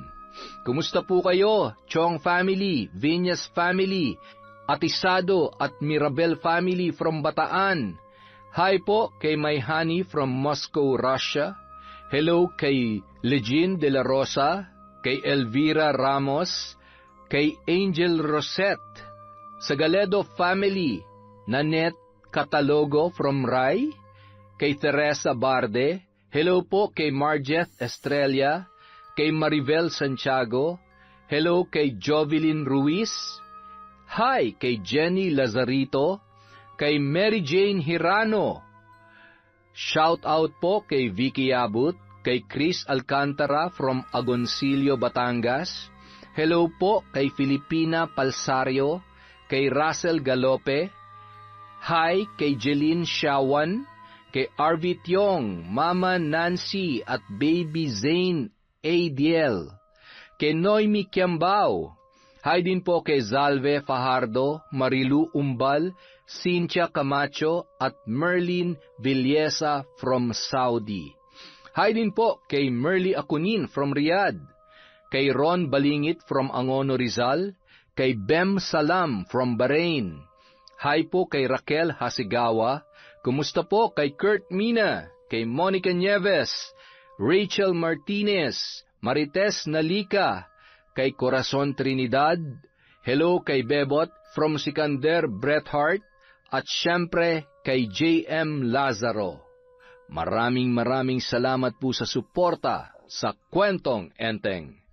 Kumusta po kayo? Chong family, Viñas family, Atisado at Mirabel family from Bataan. Hi po kay Mayhani from Moscow, Russia. Hello kay Legine de la Rosa. kay Elvira Ramos, kay Angel Rosette, sa Galedo family, Nanette Catalogo from Rai, kay Teresa Barde, hello po kay Marjeth Estrella, kay Maribel Santiago, hello kay Jovelyn Ruiz, hi kay Jenny Lazarito, kay Mary Jane Hirano, shout out po kay Vicky Abut, kay Chris Alcantara from Agoncillo, Batangas, hello po kay Filipina Palsario, kay Russell Galope, hi kay Jeline Shawan, kay Arvit Yong, Mama Nancy at Baby Zane ADL, kay Noemi Kiambao, hi din po kay Zalve Fajardo, Marilu Umbal, Cynthia Camacho at Merlin Villesa from Saudi. Hi din po kay Merly Akunin from Riyadh, kay Ron Balingit from Angono Rizal, kay Bem Salam from Bahrain. Hi po kay Raquel Hasigawa, kumusta po kay Kurt Mina, kay Monica Nieves, Rachel Martinez, Marites Nalika, kay Corazon Trinidad, hello kay Bebot from Sikander Bretthart, at syempre kay J.M. Lazaro. Maraming salamat po sa suporta sa Kwentong Enteng.